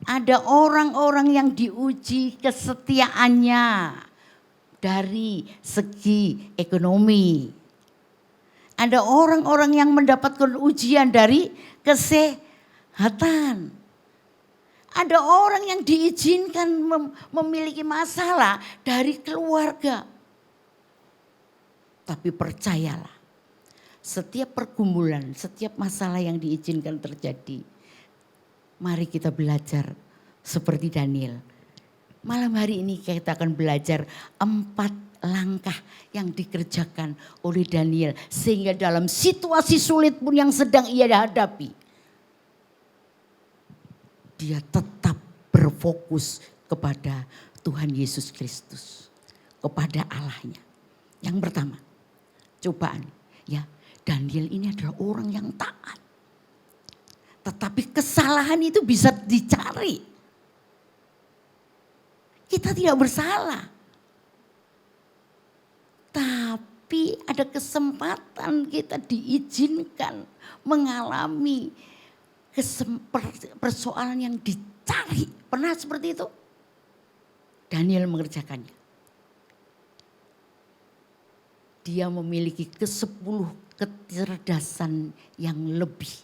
Ada orang-orang yang diuji kesetiaannya dari segi ekonomi. Ada orang-orang yang mendapatkan ujian dari kesehatan. Ada orang yang diizinkan memiliki masalah dari keluarga. Tapi percayalah, setiap pergumulan, setiap masalah yang diizinkan terjadi, mari kita belajar seperti Daniel. Malam hari ini kita akan belajar 4 langkah yang dikerjakan oleh Daniel. Sehingga dalam situasi sulit pun yang sedang ia hadapi, dia tetap berfokus kepada Tuhan Yesus Kristus. Kepada Allahnya. Yang pertama, cobaan. Ya, Daniel ini adalah orang yang taat. Tetapi kesalahan itu bisa dicari. Kita tidak bersalah. Tapi ada kesempatan kita diizinkan mengalami persoalan yang dicari. Pernah seperti itu? Daniel mengerjakannya. Dia memiliki ke-10 kecerdasan yang lebih.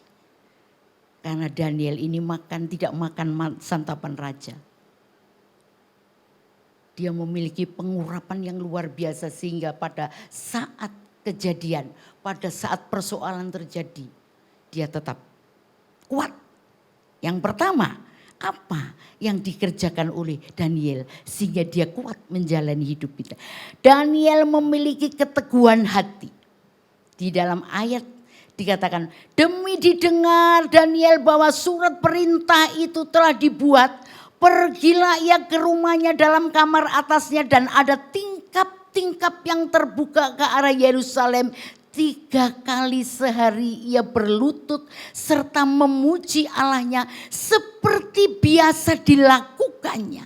Karena Daniel ini tidak makan santapan raja. Dia memiliki pengurapan yang luar biasa sehingga pada saat kejadian, pada saat persoalan terjadi, dia tetap kuat. Yang pertama, apa yang dikerjakan oleh Daniel sehingga dia kuat menjalani hidup kita. Daniel memiliki keteguhan hati. Di dalam ayat dikatakan, demi didengar Daniel bahwa surat perintah itu telah dibuat, pergilah ia ke rumahnya dalam kamar atasnya dan ada tingkap-tingkap yang terbuka ke arah Yerusalem. 3 kali sehari ia berlutut serta memuji Allahnya seperti biasa dilakukannya.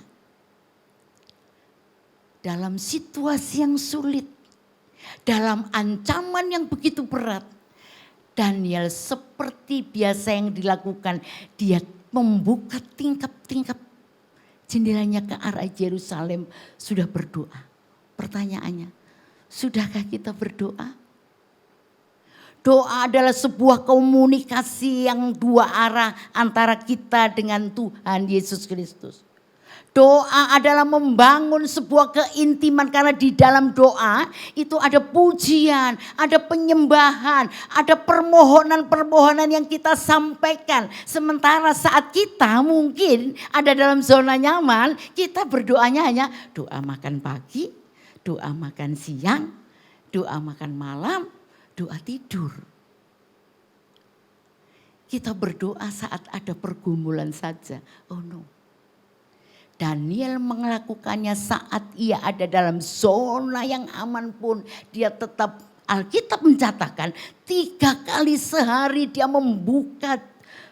Dalam situasi yang sulit, dalam ancaman yang begitu berat, Daniel seperti biasa yang dilakukan, dia membuka tingkap-tingkap jendelanya ke arah Yerusalem, sudah berdoa. Pertanyaannya, sudahkah kita berdoa? Doa adalah sebuah komunikasi yang 2 arah antara kita dengan Tuhan Yesus Kristus. Doa adalah membangun sebuah keintiman karena di dalam doa itu ada pujian, ada penyembahan, ada permohonan-permohonan yang kita sampaikan. Sementara saat kita mungkin ada dalam zona nyaman, kita berdoanya hanya doa makan pagi, doa makan siang, doa makan malam, doa tidur. Kita berdoa saat ada pergumulan saja. Oh no. Daniel melakukannya saat ia ada dalam zona yang aman pun. Dia tetap, Alkitab mencatatkan 3 kali sehari dia membuka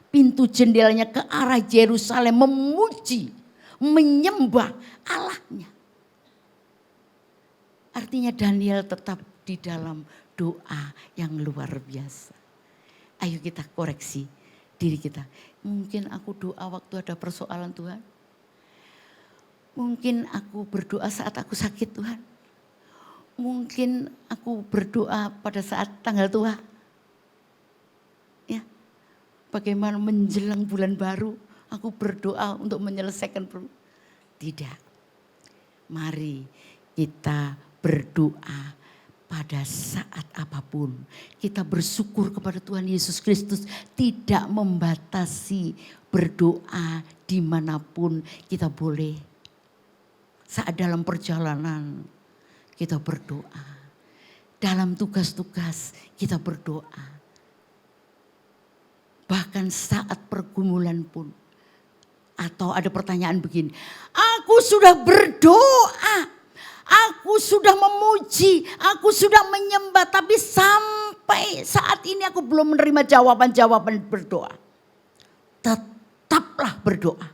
pintu jendelanya ke arah Yerusalem. Memuji, menyembah Allahnya. Artinya Daniel tetap di dalam doa yang luar biasa. Ayo kita koreksi diri kita. Mungkin aku doa waktu ada persoalan Tuhan. Mungkin aku berdoa saat aku sakit Tuhan. Mungkin aku berdoa pada saat tanggal tua. Ya, bagaimana menjelang bulan baru aku berdoa untuk menyelesaikan tidak. Mari kita berdoa pada saat apapun. Kita bersyukur kepada Tuhan Yesus Kristus tidak membatasi berdoa dimanapun kita boleh. Saat dalam perjalanan kita berdoa. Dalam tugas-tugas kita berdoa. Bahkan saat pergumulan pun. Atau ada pertanyaan begini. Aku sudah berdoa. Aku sudah memuji, aku sudah menyembah, tapi sampai saat ini aku belum menerima jawaban-jawaban berdoa. Tetaplah berdoa.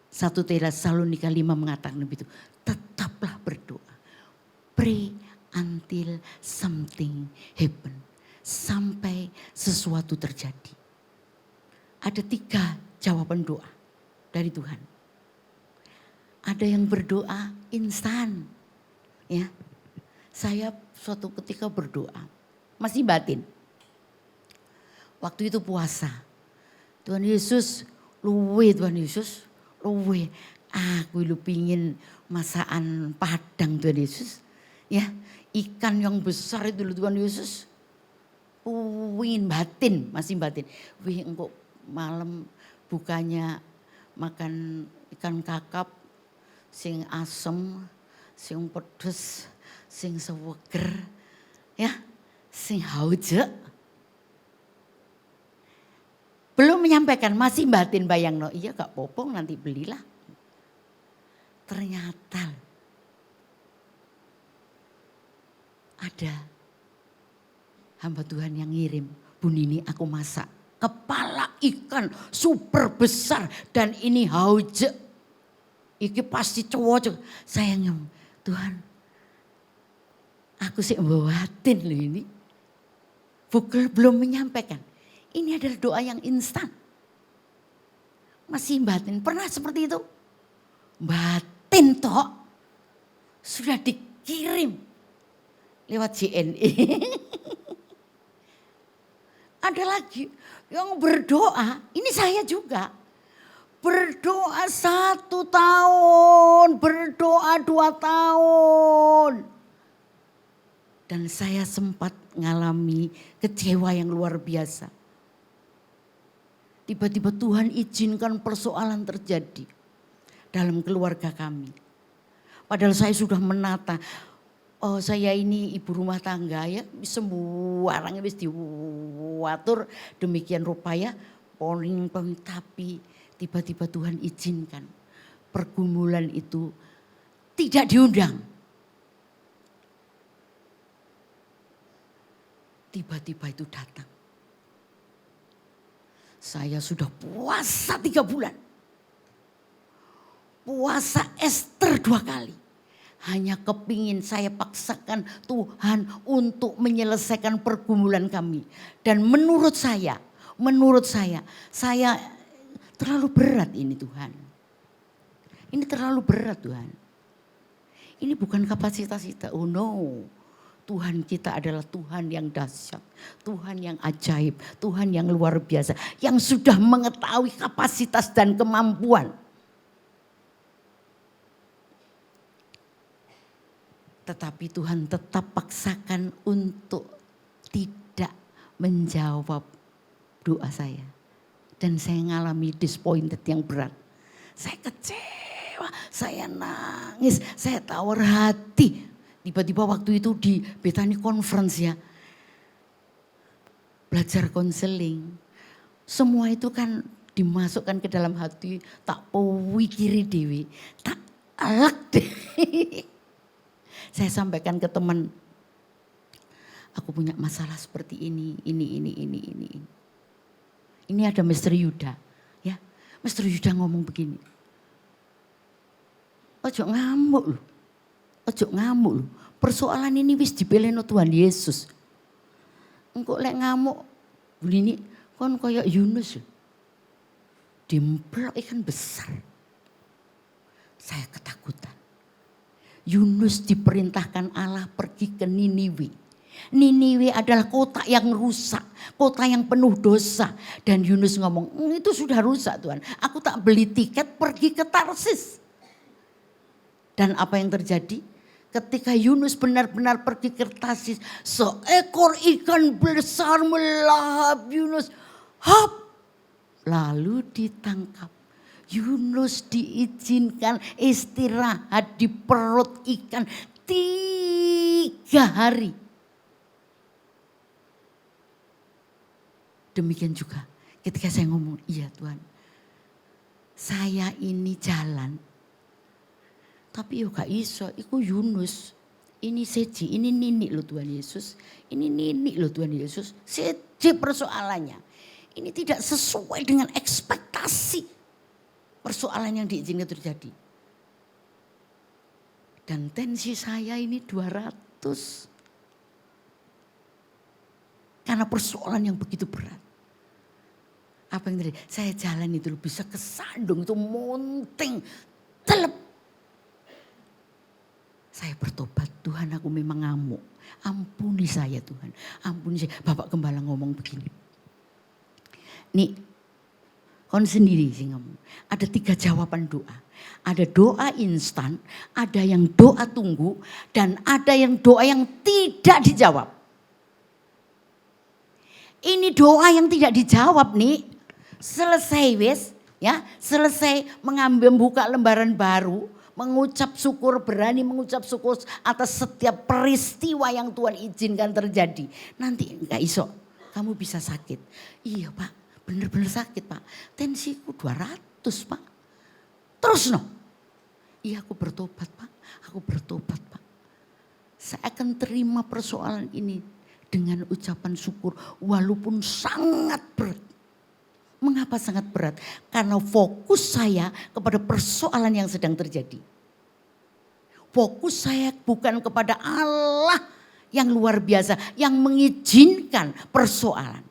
1 Tesalonika 5 mengatakan begitu. Tetaplah berdoa. Pray until something happen. Sampai sesuatu terjadi. Ada 3 jawaban doa dari Tuhan. Ada yang berdoa instan. Ya. Saya suatu ketika berdoa. Masih batin. Waktu itu puasa. Tuhan Yesus, luwe Tuhan Yesus. Luwe. Aku lu pingin masakan Padang Tuhan Yesus. Ya. Ikan yang besar itu Tuhan Yesus. Pingin batin. Masih batin. Wih engkau malam bukanya makan ikan kakap. Sing asem, sing pedes, sing seweger, ya, sing hauja. Belum menyampaikan, masih batin bayang no, iya gak popong nanti belilah. Ternyata ada hamba Tuhan yang ngirim, Bu Nini aku masak kepala ikan super besar dan ini hauja. Iki pasti cowok. Saya ngomong, Tuhan aku sih bawatin loh ini. Bukan belum menyampaikan. Ini adalah doa yang instan. Masih batin. Pernah seperti itu? Batin toh. Sudah dikirim. Lewat JNE. Ada lagi yang berdoa. Ini saya juga. Berdoa 1 tahun, berdoa 2 tahun. Dan saya sempat mengalami kecewa yang luar biasa. Tiba-tiba Tuhan izinkan persoalan terjadi dalam keluarga kami. Padahal saya sudah menata, oh saya ini ibu rumah tangga ya, semua orang habis diwatur demikian rupanya, poning tapi tiba-tiba Tuhan izinkan pergumulan itu tidak diundang. Tiba-tiba itu datang. Saya sudah puasa 3 bulan. Puasa Ester 2 kali. Hanya kepingin saya paksakan Tuhan untuk menyelesaikan pergumulan kami. Dan menurut saya terlalu berat ini Tuhan. Ini terlalu berat Tuhan. Ini bukan kapasitas kita. Oh no. Tuhan kita adalah Tuhan yang dahsyat. Tuhan yang ajaib. Tuhan yang luar biasa. Yang sudah mengetahui kapasitas dan kemampuan. Tetapi Tuhan tetap paksakan untuk tidak menjawab doa saya. Dan saya mengalami disappointed yang berat. Saya kecewa, saya nangis, saya tawar hati. Tiba-tiba waktu itu di Bethany Conference ya. Belajar konseling. Semua itu kan dimasukkan ke dalam hati. Tak pikiri dewi, tak alak deh. Saya sampaikan ke teman. Aku punya masalah seperti ini. Ini ada Mr. Yuda. Ya, Mr. Yuda ngomong begini. Ojo ngamuk loh. Ojo ngamuk loh. Persoalan ini wis dipelehno Tuhan Yesus. Engkau lek ngamuk, ini kon kayak Yunus loh. Dimplok ikan besar. Saya ketakutan. Yunus diperintahkan Allah pergi ke Niniwe. Niniwe adalah kota yang rusak, kota yang penuh dosa. Dan Yunus ngomong, itu sudah rusak Tuhan. Aku tak beli tiket pergi ke Tarsis. Dan apa yang terjadi? Ketika Yunus benar-benar pergi ke Tarsis, seekor ikan besar melahap Yunus. Hop! Lalu ditangkap. Yunus diizinkan istirahat di perut ikan 3 hari. Demikian juga ketika saya ngomong, iya Tuhan, saya ini jalan. Tapi yo gak iso, iku Yunus. Ini seji, ini ninik loh Tuhan Yesus. Ini ninik loh Tuhan Yesus. Seji persoalannya. Ini tidak sesuai dengan ekspektasi. Persoalan yang diizinkan terjadi. Dan tensi saya ini 200. Karena persoalan yang begitu berat. Apa yang terjadi? Saya jalan itu bisa kesandung, itu monting, telep. Saya bertobat, Tuhan aku memang ngamuk. Ampuni saya Tuhan, ampuni saya. Bapak Gembala ngomong begini. Nih, kon sendiri sih ngomong. Ada 3 jawaban doa. Ada doa instan, ada yang doa tunggu, dan ada yang doa yang tidak dijawab. Ini doa yang tidak dijawab nih. Selesai wes, ya, selesai mengambil buka lembaran baru, mengucap syukur, berani mengucap syukur atas setiap peristiwa yang Tuhan izinkan terjadi. Nanti enggak iso, kamu bisa sakit. Iya Pak, bener-bener sakit Pak. Tensiku 200 Pak. Terus no. Iya aku bertobat Pak, aku bertobat Pak. Saya akan terima persoalan ini dengan ucapan syukur walaupun sangat berat. Mengapa sangat berat? Karena fokus saya kepada persoalan yang sedang terjadi. Fokus saya bukan kepada Allah yang luar biasa, yang mengizinkan persoalan.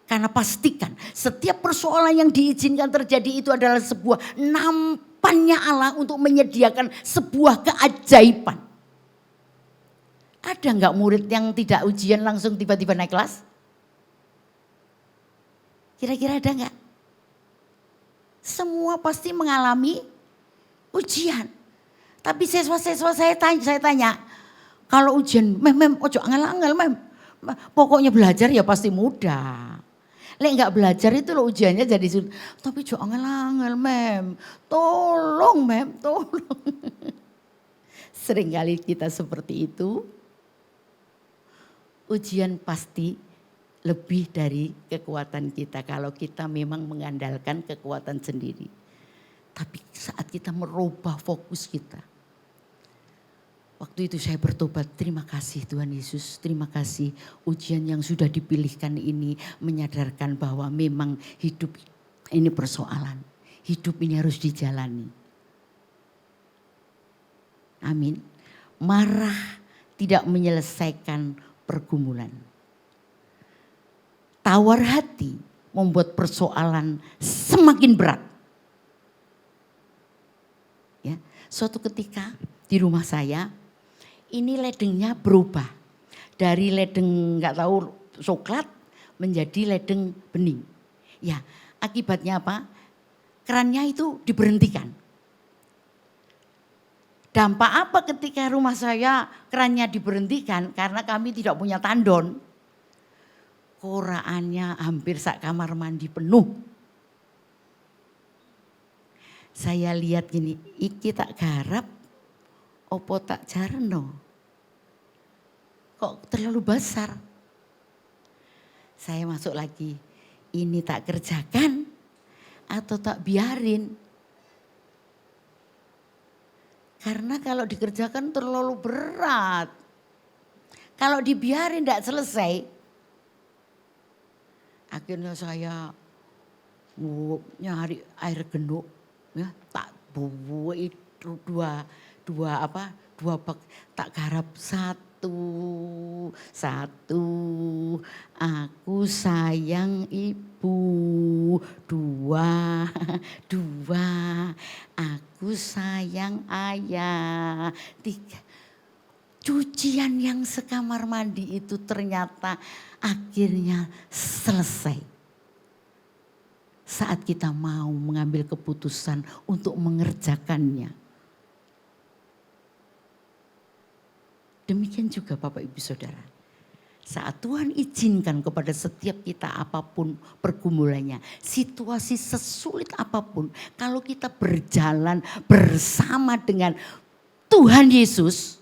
Karena pastikan setiap persoalan yang diizinkan terjadi itu adalah sebuah nampannya Allah untuk menyediakan sebuah keajaiban. Ada enggak murid yang tidak ujian langsung tiba-tiba naik kelas? Kira-kira ada enggak? Semua pasti mengalami ujian. Tapi siswa-siswa saya tanya, kalau ujian, mem, ojo angel-angel mem. Pokoknya belajar ya pasti mudah. Lek enggak belajar itu loh ujiannya jadi sulit. Tapi ojo angel-angel mem. Tolong mem, tolong. Seringkali kita seperti itu. Ujian pasti lebih dari kekuatan kita kalau kita memang mengandalkan kekuatan sendiri. Tapi saat kita merubah fokus kita. Waktu itu saya bertobat, terima kasih Tuhan Yesus, terima kasih ujian yang sudah dipilihkan ini menyadarkan bahwa memang hidup ini persoalan. Hidup ini harus dijalani. Amin. Marah tidak menyelesaikan pergumulan. Tawar hati membuat persoalan semakin berat. Ya, suatu ketika di rumah saya, ini ledengnya berubah dari ledeng nggak tahu coklat menjadi ledeng bening. Ya, akibatnya apa? Kerannya itu diberhentikan. Dampak apa ketika rumah saya kerannya diberhentikan? Karena kami tidak punya tandon. Koraannya hampir sak kamar mandi penuh. Saya lihat gini, iki tak garap, opo tak jarno. Kok terlalu besar? Saya masuk lagi, ini tak kerjakan atau tak biarin? Karena kalau dikerjakan terlalu berat. Kalau dibiarin tidak selesai. Akhirnya saya nyari air genuk, ya tak buat dua bak tak garap satu aku sayang ibu, dua aku sayang ayah, tiga. Cucian yang sekamar mandi itu ternyata akhirnya selesai saat kita mau mengambil keputusan untuk mengerjakannya. Demikian juga Bapak Ibu Saudara. Saat Tuhan izinkan kepada setiap kita apapun pergumulannya, situasi sesulit apapun, kalau kita berjalan bersama dengan Tuhan Yesus,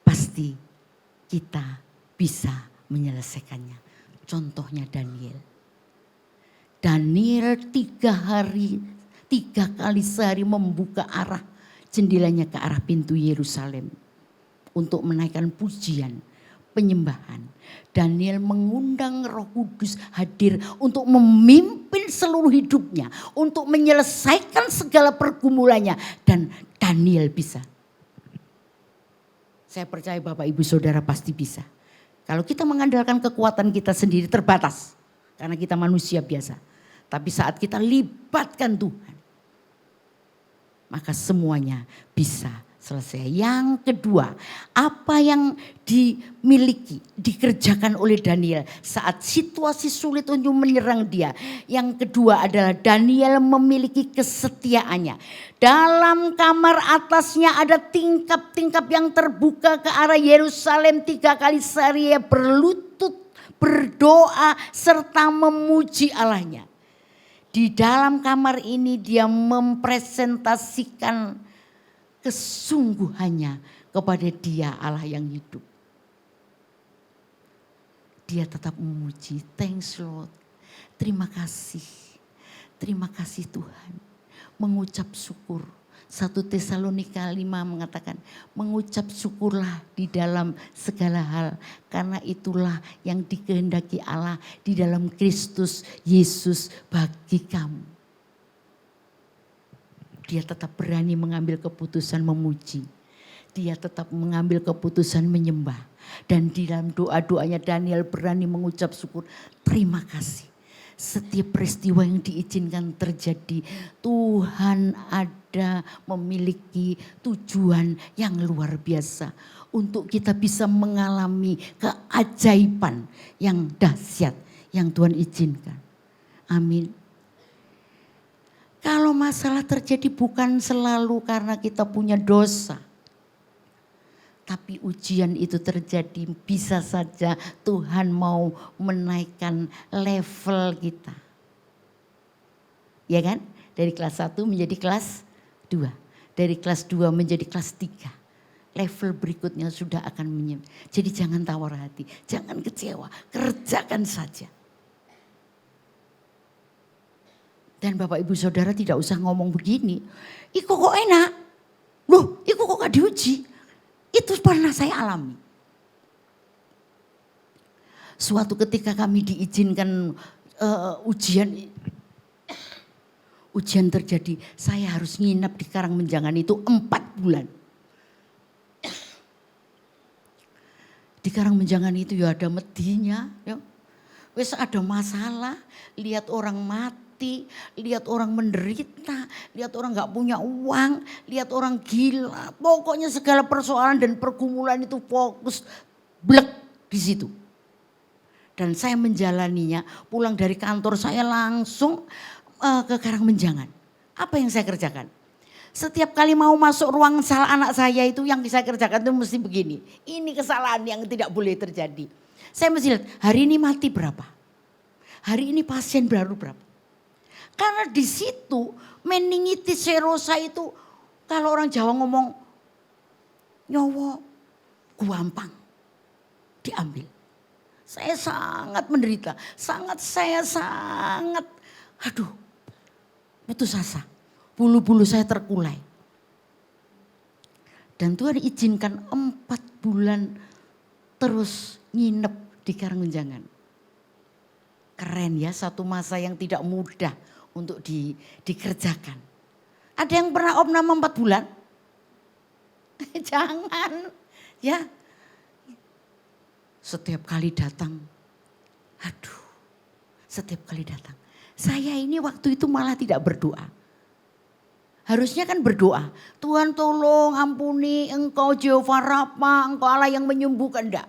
pasti kita bisa menyelesaikannya. Contohnya Daniel. Daniel 3 kali sehari membuka arah jendelanya ke arah pintu Yerusalem untuk menaikkan pujian, penyembahan. Daniel mengundang Roh Kudus hadir untuk memimpin seluruh hidupnya, untuk menyelesaikan segala pergumulannya, dan Daniel bisa. Saya percaya Bapak Ibu Saudara pasti bisa. Kalau kita mengandalkan kekuatan kita sendiri terbatas, karena kita manusia biasa. Tapi saat kita libatkan Tuhan, maka semuanya bisa selesai. Yang kedua, apa yang dimiliki, dikerjakan oleh Daniel saat situasi sulit untuk menyerang dia. Yang kedua adalah Daniel memiliki kesetiaannya. Dalam kamar atasnya ada tingkap-tingkap yang terbuka ke arah Yerusalem. 3 kali sehari ia berlutut, berdoa serta memuji Allahnya. Di dalam kamar ini dia mempresentasikan kesungguhannya kepada Dia Allah yang hidup. Dia tetap memuji, thanks Lord, terima kasih Tuhan, mengucap syukur. 1 Tesalonika 5 mengatakan, mengucap syukurlah di dalam segala hal, karena itulah yang dikehendaki Allah di dalam Kristus Yesus bagi kamu. Dia tetap berani mengambil keputusan memuji. Dia tetap mengambil keputusan menyembah. Dan di dalam doa-doanya Daniel berani mengucap syukur, terima kasih. Setiap peristiwa yang diizinkan terjadi, Tuhan ada memiliki tujuan yang luar biasa. Untuk kita bisa mengalami keajaiban yang dahsyat yang Tuhan izinkan. Amin. Kalau masalah terjadi bukan selalu karena kita punya dosa. Tapi ujian itu terjadi bisa saja Tuhan mau menaikkan level kita. Ya kan? Dari kelas 1 menjadi kelas 2. Dari kelas 2 menjadi kelas 3. Level berikutnya sudah akan menyembuh. Jadi jangan tawar hati, jangan kecewa, kerjakan saja. Dan Bapak Ibu Saudara tidak usah ngomong begini. Iko kok enak? Loh, iko kok gak diuji? Itu pernah saya alami. Suatu ketika kami diizinkan ujian terjadi. Saya harus nginep di Karangmenjangan itu 4 bulan. Di Karangmenjangan itu ya ada medinya. Ya. Wes ada masalah, lihat orang mati, lihat orang menderita, lihat orang gak punya uang, lihat orang gila. Pokoknya segala persoalan dan pergumulan itu fokus blek di situ. Dan saya menjalaninya, pulang dari kantor saya langsung ke Karangmenjangan. Apa yang saya kerjakan? Setiap kali mau masuk ruang salah anak saya itu yang saya kerjakan itu mesti begini. Ini kesalahan yang tidak boleh terjadi. Saya mesti lihat hari ini mati berapa. Hari ini pasien baru berapa. Karena di situ meningitis serosa itu kalau orang Jawa ngomong nyowo gampang diambil. Saya sangat menderita, saya sangat putus asa. Bulu-bulu saya terkulai. Dan Tuhan izinkan 4 bulan terus nginep di Karangmenjangan. Keren ya, satu masa yang tidak mudah untuk dikerjakan. Ada yang pernah opname 4 bulan? Jangan ya. Setiap kali datang, aduh, setiap kali datang. Saya ini waktu itu malah tidak berdoa. Harusnya kan berdoa, Tuhan tolong ampuni Engkau Jehovah Rafa, Engkau Allah yang menyembuhkan. Enggak.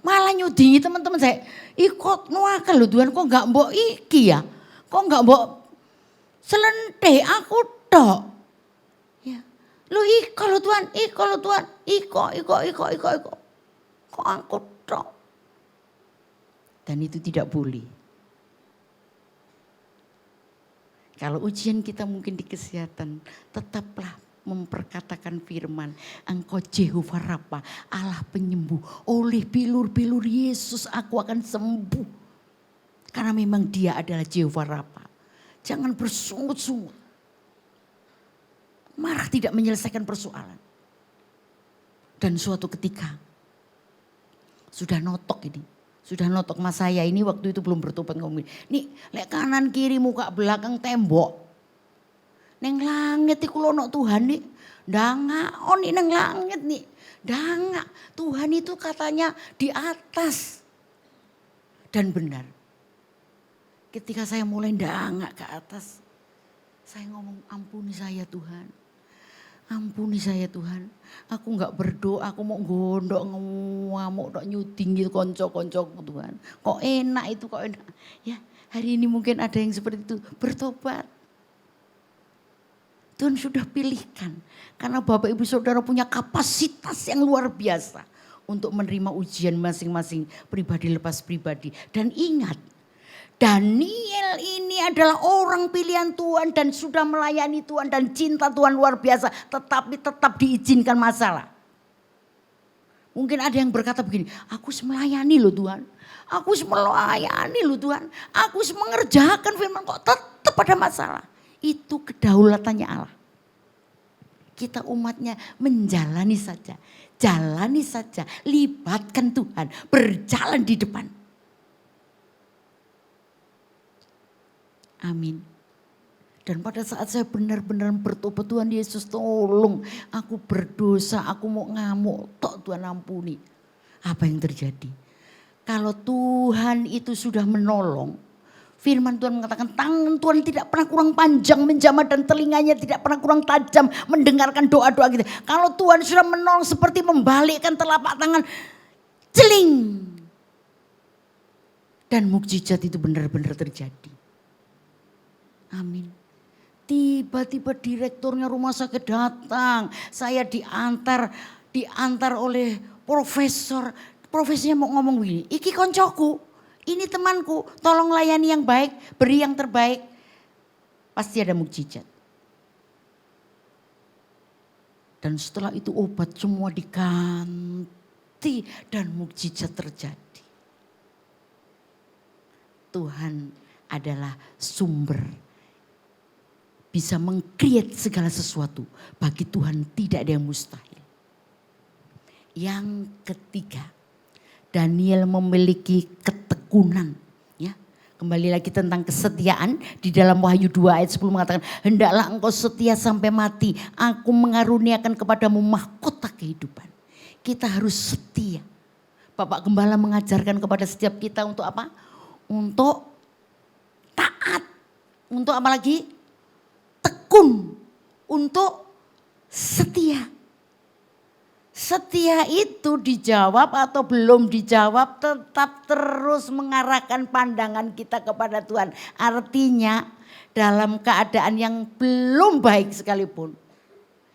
Malah nyudingi teman-teman saya, ikut nuakal loh Tuhan, kok gak mbok iki ya, kok gak mbok selenteh aku tok. Ya. Lu iko lo Tuhan, iko lo Tuhan, iko. Kok aku tok. Dan itu tidak boleh. Kalau ujian kita mungkin di kesehatan, tetaplah memperkatakan firman, Engkau Jehovah Rafa, Allah penyembuh. Oleh bilur-bilur Yesus aku akan sembuh. Karena memang Dia adalah Jehovah Rafa. Jangan bersungut-sungut. Marah tidak menyelesaikan persoalan. Dan suatu ketika, sudah notok ini. Sudah notok mas saya ini waktu itu belum bertobat ngomong. Nih lek kanan kiri muka belakang tembok. Neng langit iku lono Tuhan nih. Danga on neng langit nih. Danga Tuhan itu katanya di atas. Dan benar. Ketika saya mulai danga ke atas. Saya ngomong ampuni saya Tuhan. Ampuni saya Tuhan, aku gak berdoa, aku mau gondok ngamuk, dok nyuding gitu konco-koncoku Tuhan. Kok enak itu, kok enak. Ya hari ini mungkin ada yang seperti itu, bertobat. Tuhan sudah pilihkan, karena Bapak Ibu Saudara punya kapasitas yang luar biasa untuk menerima ujian masing-masing pribadi lepas pribadi. Dan ingat, Daniel ini adalah orang pilihan Tuhan dan sudah melayani Tuhan dan cinta Tuhan luar biasa. Tetapi tetap diizinkan masalah. Mungkin ada yang berkata begini, aku melayani loh Tuhan. Aku melayani loh Tuhan. Aku mengerjakan firman kok tetap ada masalah. Itu kedaulatannya Allah. Kita umatnya menjalani saja. Jalani saja. Libatkan Tuhan. Berjalan di depan. Amin. Dan pada saat saya benar-benar bertobat, Tuhan Yesus tolong aku berdosa, aku mau ngamuk, tok Tuhan ampuni. Apa yang terjadi? Kalau Tuhan itu sudah menolong, firman Tuhan mengatakan tangan Tuhan tidak pernah kurang panjang menjamah dan telinganya tidak pernah kurang tajam mendengarkan doa-doa kita. Kalau Tuhan sudah menolong seperti membalikkan telapak tangan, celing. Dan mukjizat itu benar-benar terjadi. Amin. Tiba-tiba direkturnya rumah sakit datang. Saya diantar oleh profesor. Profesornya mau ngomong begini, iki koncoku, ini temanku, tolong layani yang baik, beri yang terbaik. Pasti ada mukjizat. Dan setelah itu obat semua diganti dan mukjizat terjadi. Tuhan adalah sumber. Bisa meng-create segala sesuatu. Bagi Tuhan tidak ada yang mustahil. Yang ketiga, Daniel memiliki ketekunan. Ya, kembali lagi tentang kesetiaan. Di dalam Wahyu 2 ayat 10 mengatakan, hendaklah engkau setia sampai mati. Aku mengaruniakan kepadamu mahkota kehidupan. Kita harus setia. Bapak Gembala mengajarkan kepada setiap kita untuk apa? Untuk taat. Untuk apa lagi? Tekun, untuk setia. Setia itu dijawab atau belum dijawab tetap terus mengarahkan pandangan kita kepada Tuhan. Artinya dalam keadaan yang belum baik sekalipun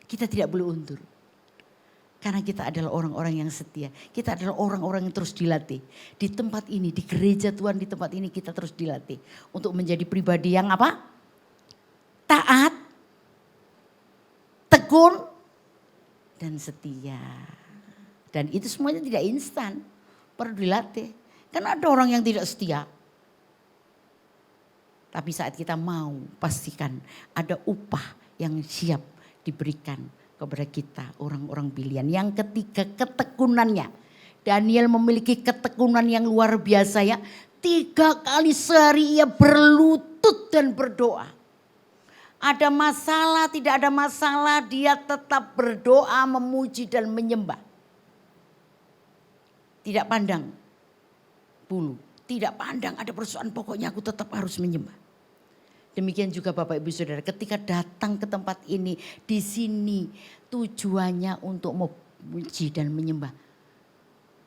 kita tidak boleh undur. Karena kita adalah orang-orang yang setia. Kita adalah orang-orang yang terus dilatih. Di tempat ini, di gereja Tuhan di tempat ini kita terus dilatih. Untuk menjadi pribadi yang apa? Taat, tekun, dan setia. Dan itu semuanya tidak instan, perlu dilatih. Kan ada orang yang tidak setia. Tapi saat kita mau, pastikan ada upah yang siap diberikan kepada kita, orang-orang pilihan. Yang ketiga, ketekunannya. Daniel memiliki ketekunan yang luar biasa ya. 3 kali sehari ia berlutut dan berdoa. Ada masalah, tidak ada masalah, dia tetap berdoa, memuji dan menyembah. Tidak pandang bulu, tidak pandang ada persoalan, pokoknya aku tetap harus menyembah. Demikian juga Bapak Ibu Saudara, ketika datang ke tempat ini, di sini tujuannya untuk memuji dan menyembah.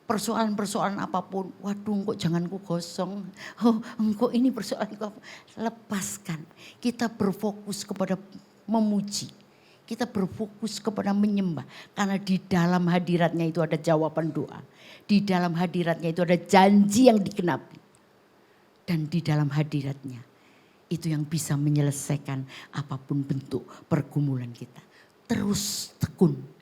Persoalan-persoalan apapun, waduh kok janganku gosong, oh engkau ini persoalan kok, lepaskan. Kita berfokus kepada memuji, kita berfokus kepada menyembah. Karena di dalam hadiratnya itu ada jawaban doa. Di dalam hadiratnya itu ada janji yang digenapi. Dan di dalam hadiratnya itu yang bisa menyelesaikan apapun bentuk pergumulan kita. Terus tekun.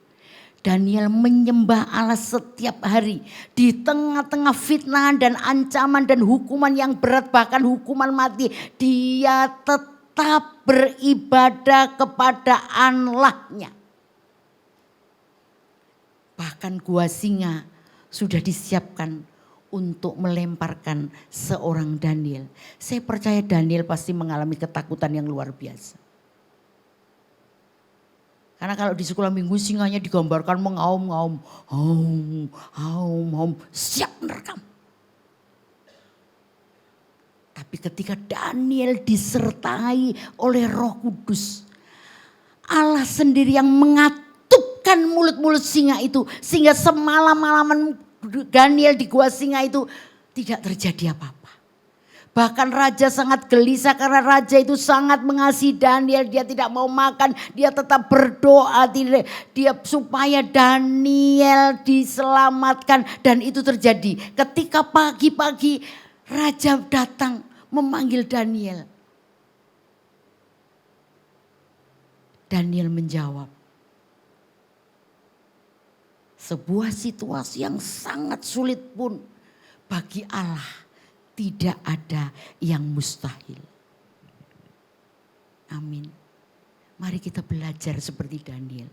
Daniel menyembah Allah setiap hari. Di tengah-tengah fitnah dan ancaman dan hukuman yang berat, bahkan hukuman mati. Dia tetap beribadah kepada Allahnya. Bahkan gua singa sudah disiapkan untuk melemparkan seorang Daniel. Saya percaya Daniel pasti mengalami ketakutan yang luar biasa. Karena kalau di sekolah minggu singanya digambarkan mengaum-ngaum. Haum, haum, haum. Siap merekam. Tapi ketika Daniel disertai oleh Roh Kudus. Allah sendiri yang mengatupkan mulut-mulut singa itu. Sehingga semalam-malaman Daniel di gua singa itu tidak terjadi apa-apa. Bahkan raja sangat gelisah karena raja itu sangat mengasihi Daniel. Dia tidak mau makan, dia tetap berdoa dia supaya Daniel diselamatkan. Dan itu terjadi ketika pagi-pagi raja datang memanggil Daniel. Daniel menjawab. Sebuah situasi yang sangat sulit pun bagi Allah. Tidak ada yang mustahil. Amin. Mari kita belajar seperti Daniel.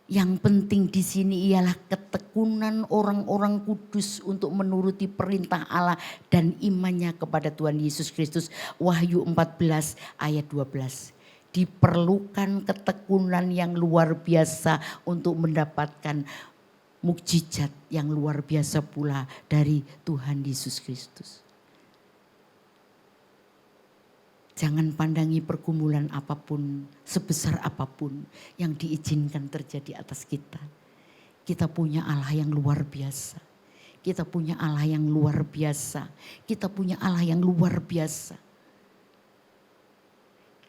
Yang penting di sini ialah ketekunan orang-orang kudus untuk menuruti perintah Allah dan imannya kepada Tuhan Yesus Kristus. Wahyu 14 ayat 12. Diperlukan ketekunan yang luar biasa untuk mendapatkan mukjizat yang luar biasa pula dari Tuhan Yesus Kristus. Jangan pandangi pergumulan apapun, sebesar apapun yang diizinkan terjadi atas kita. Kita punya Allah yang luar biasa. Kita punya Allah yang luar biasa. Kita punya Allah yang luar biasa.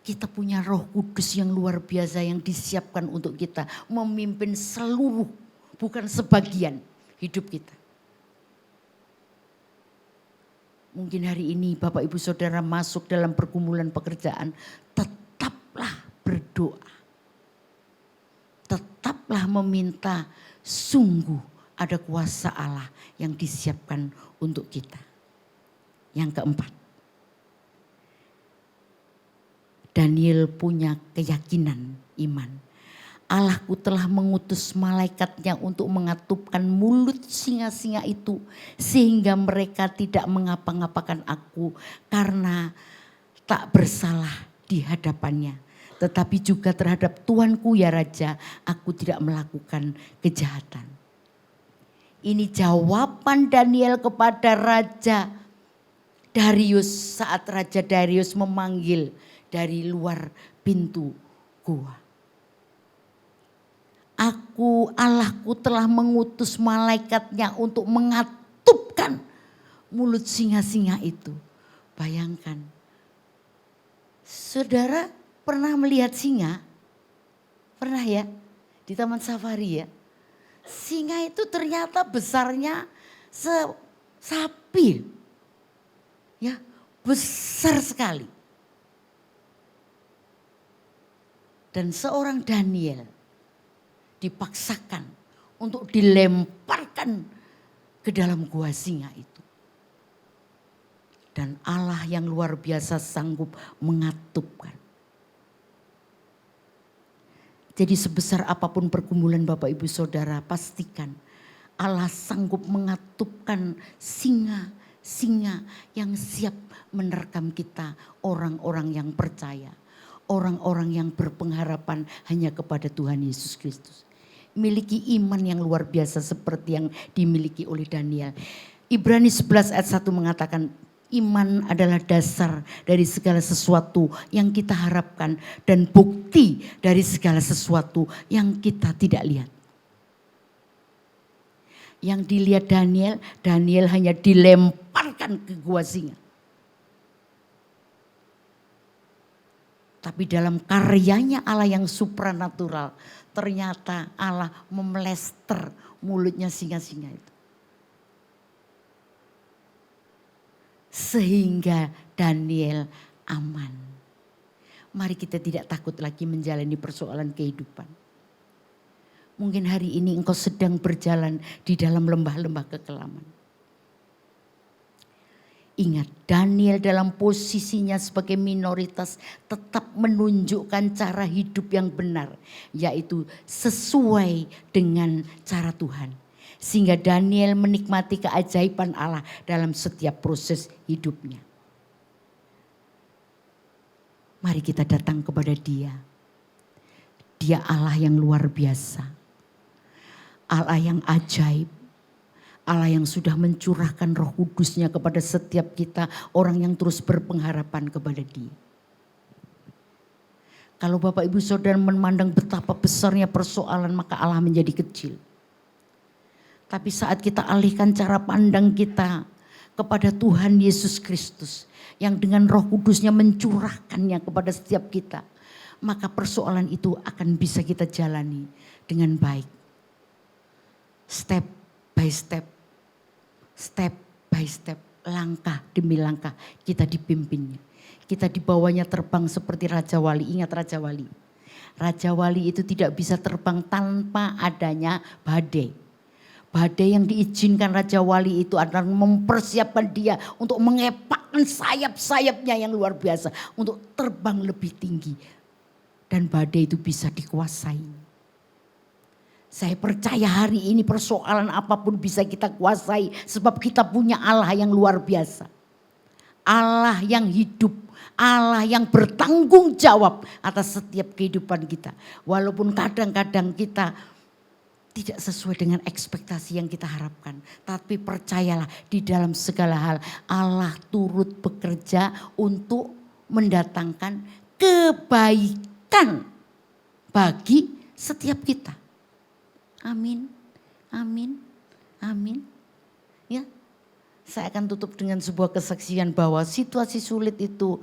Kita punya Roh Kudus yang luar biasa yang disiapkan untuk kita memimpin seluruh, bukan sebagian hidup kita. Mungkin hari ini Bapak Ibu Saudara masuk dalam pergumulan pekerjaan. Tetaplah berdoa. Tetaplah meminta, sungguh ada kuasa Allah yang disiapkan untuk kita. Yang keempat. Daniel punya keyakinan iman. Allahku telah mengutus malaikatnya untuk mengatupkan mulut singa-singa itu. Sehingga mereka tidak mengapa-ngapakan aku karena tak bersalah di hadapannya. Tetapi juga terhadap Tuanku ya Raja, aku tidak melakukan kejahatan. Ini jawaban Daniel kepada Raja Darius saat Raja Darius memanggil dari luar pintu gua. Allahku telah mengutus malaikatnya untuk mengatupkan mulut singa-singa itu. Bayangkan, saudara pernah melihat singa? Pernah ya? Di Taman Safari ya? Singa itu ternyata besarnya sapi. Ya, besar sekali. Dan seorang Daniel dipaksakan untuk dilemparkan ke dalam gua singa itu. Dan Allah yang luar biasa sanggup mengatupkan. Jadi sebesar apapun pergumulan Bapak Ibu Saudara, pastikan Allah sanggup mengatupkan singa singa yang siap menerkam kita, orang-orang yang percaya. Orang-orang yang berpengharapan hanya kepada Tuhan Yesus Kristus. Miliki iman yang luar biasa seperti yang dimiliki oleh Daniel. Ibrani 11 ayat 1 mengatakan, iman adalah dasar dari segala sesuatu yang kita harapkan dan bukti dari segala sesuatu yang kita tidak lihat. Yang dilihat Daniel hanya dilemparkan ke gua singa. Tapi dalam karyanya Allah yang supranatural, ternyata Allah memelester mulutnya singa-singa itu. Sehingga Daniel aman. Mari kita tidak takut lagi menjalani persoalan kehidupan. Mungkin hari ini engkau sedang berjalan di dalam lembah-lembah kekelaman. Ingat, Daniel dalam posisinya sebagai minoritas tetap menunjukkan cara hidup yang benar, yaitu sesuai dengan cara Tuhan. Sehingga Daniel menikmati keajaiban Allah dalam setiap proses hidupnya. Mari kita datang kepada Dia. Dia Allah yang luar biasa. Allah yang ajaib. Allah yang sudah mencurahkan Roh Kudus-Nya kepada setiap kita, orang yang terus berpengharapan kepada Dia. Kalau Bapak Ibu Saudara memandang betapa besarnya persoalan, maka Allah menjadi kecil. Tapi saat kita alihkan cara pandang kita kepada Tuhan Yesus Kristus, yang dengan Roh Kudus-Nya mencurahkannya kepada setiap kita, maka persoalan itu akan bisa kita jalani dengan baik. Step by step. Step by step, langkah demi langkah kita dipimpinnya. Kita dibawanya terbang seperti Raja Wali. Ingat Raja Wali. Raja Wali itu tidak bisa terbang tanpa adanya badai. Badai yang diizinkan Raja Wali itu adalah mempersiapkan dia untuk mengepakkan sayap-sayapnya yang luar biasa. Untuk terbang lebih tinggi. Dan badai itu bisa dikuasai. Saya percaya hari ini persoalan apapun bisa kita kuasai. Sebab kita punya Allah yang luar biasa. Allah yang hidup. Allah yang bertanggung jawab atas setiap kehidupan kita. Walaupun kadang-kadang kita tidak sesuai dengan ekspektasi yang kita harapkan. Tapi percayalah di dalam segala hal Allah turut bekerja untuk mendatangkan kebaikan bagi setiap kita. Amin, amin, amin. Ya, saya akan tutup dengan sebuah kesaksian bahwa situasi sulit itu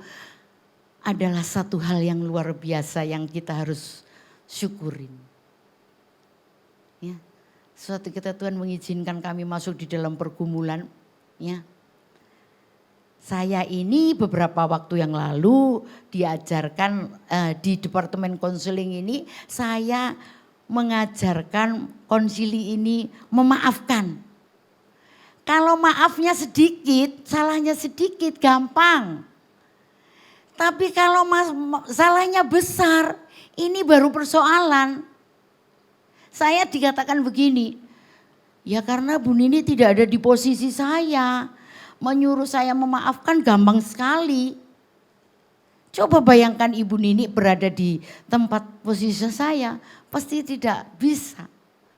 adalah satu hal yang luar biasa yang kita harus syukurin. Ya, suatu ketika Tuhan mengizinkan kami masuk di dalam pergumulan. Ya, saya ini beberapa waktu yang lalu diajarkan di Departemen Konseling ini, saya mengajarkan konsili ini memaafkan. Kalau maafnya sedikit, salahnya sedikit, gampang. Tapi kalau salahnya besar, ini baru persoalan. Saya dikatakan begini, ya karena Bu Nini tidak ada di posisi saya, menyuruh saya memaafkan gampang sekali. Coba bayangkan Ibu Nini berada di tempat posisi saya, pasti tidak bisa.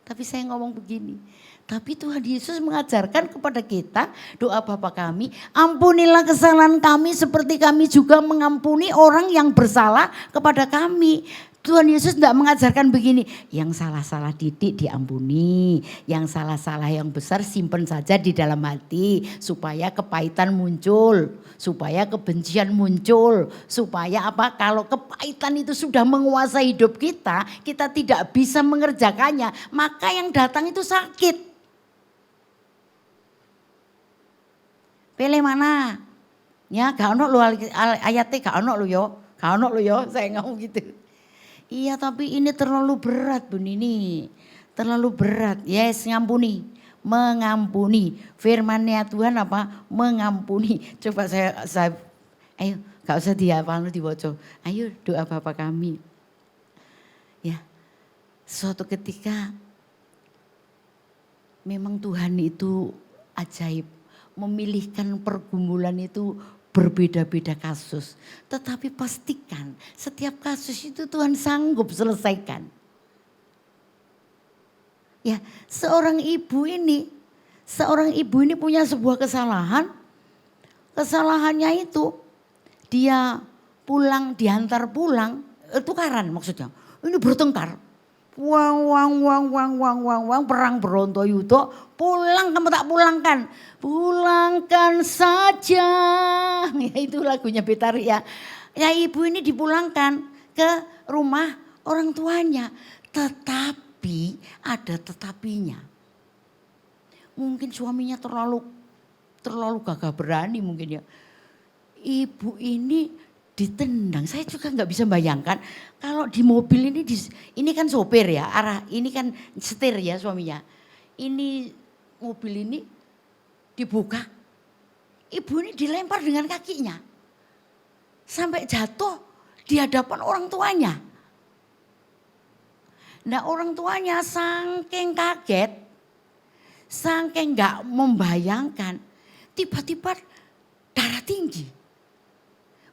Tapi saya ngomong begini, tapi Tuhan Yesus mengajarkan kepada kita doa Bapa kami, ampunilah kesalahan kami seperti kami juga mengampuni orang yang bersalah kepada kami. Tuhan Yesus tidak mengajarkan begini, yang salah-salah didik diampuni, yang salah-salah yang besar simpen saja di dalam hati supaya kepahitan muncul, supaya kebencian muncul, supaya apa? Kalau kepahitan itu sudah menguasai hidup kita, kita tidak bisa mengerjakannya, maka yang datang itu sakit. Pilih mana? Ya, gak ono lu ayatnya gak ono lu yo, saya ngomong gitu. Iya tapi ini terlalu berat Bu Nini, terlalu berat. Yes, ngampuni, mengampuni. Firman-Nya Tuhan apa? Mengampuni. Coba saya ayo gak usah dihafal dibaca. Ayo doa Bapa kami. Ya, suatu ketika memang Tuhan itu ajaib. memilihkan pergumulan itu berbeda-beda kasus. Tetapi pastikan setiap kasus itu Tuhan sanggup selesaikan. Ya, seorang ibu ini punya sebuah kesalahan. Kesalahannya itu dia pulang, diantar pulang, tukaran maksudnya. Ini bertengkar. Wang, perang Brontoyudo, pulang kamu tak pulangkan. Pulangkan saja. Ya itu lagunya Betharia. Ya ibu ini dipulangkan ke rumah orang tuanya. Tetapi ada tetapinya. Mungkin suaminya terlalu gagah berani mungkin ya. Ibu ini ditendang. Saya juga nggak bisa bayangkan kalau di mobil ini kan sopir ya, ini kan setir ya suaminya. Ini mobil ini dibuka, ibu ini dilempar dengan kakinya sampai jatuh di hadapan orang tuanya. Nah orang tuanya saking kaget, saking nggak membayangkan, tiba-tiba darah tinggi.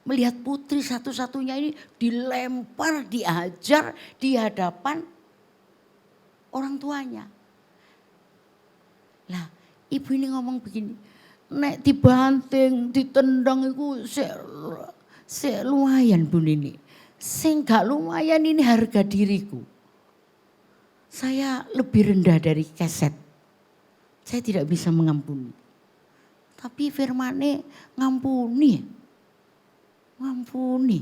Melihat putri satu-satunya ini dilempar, diajar di hadapan orang tuanya. Lah ibu ini ngomong begini, nek dibanting, ditendang itu lumayan Bu Nini. Sing gak lumayan ini harga diriku. Saya lebih rendah dari keset. Saya tidak bisa mengampuni. Tapi firman-Nya ngampuni. Ngampuni.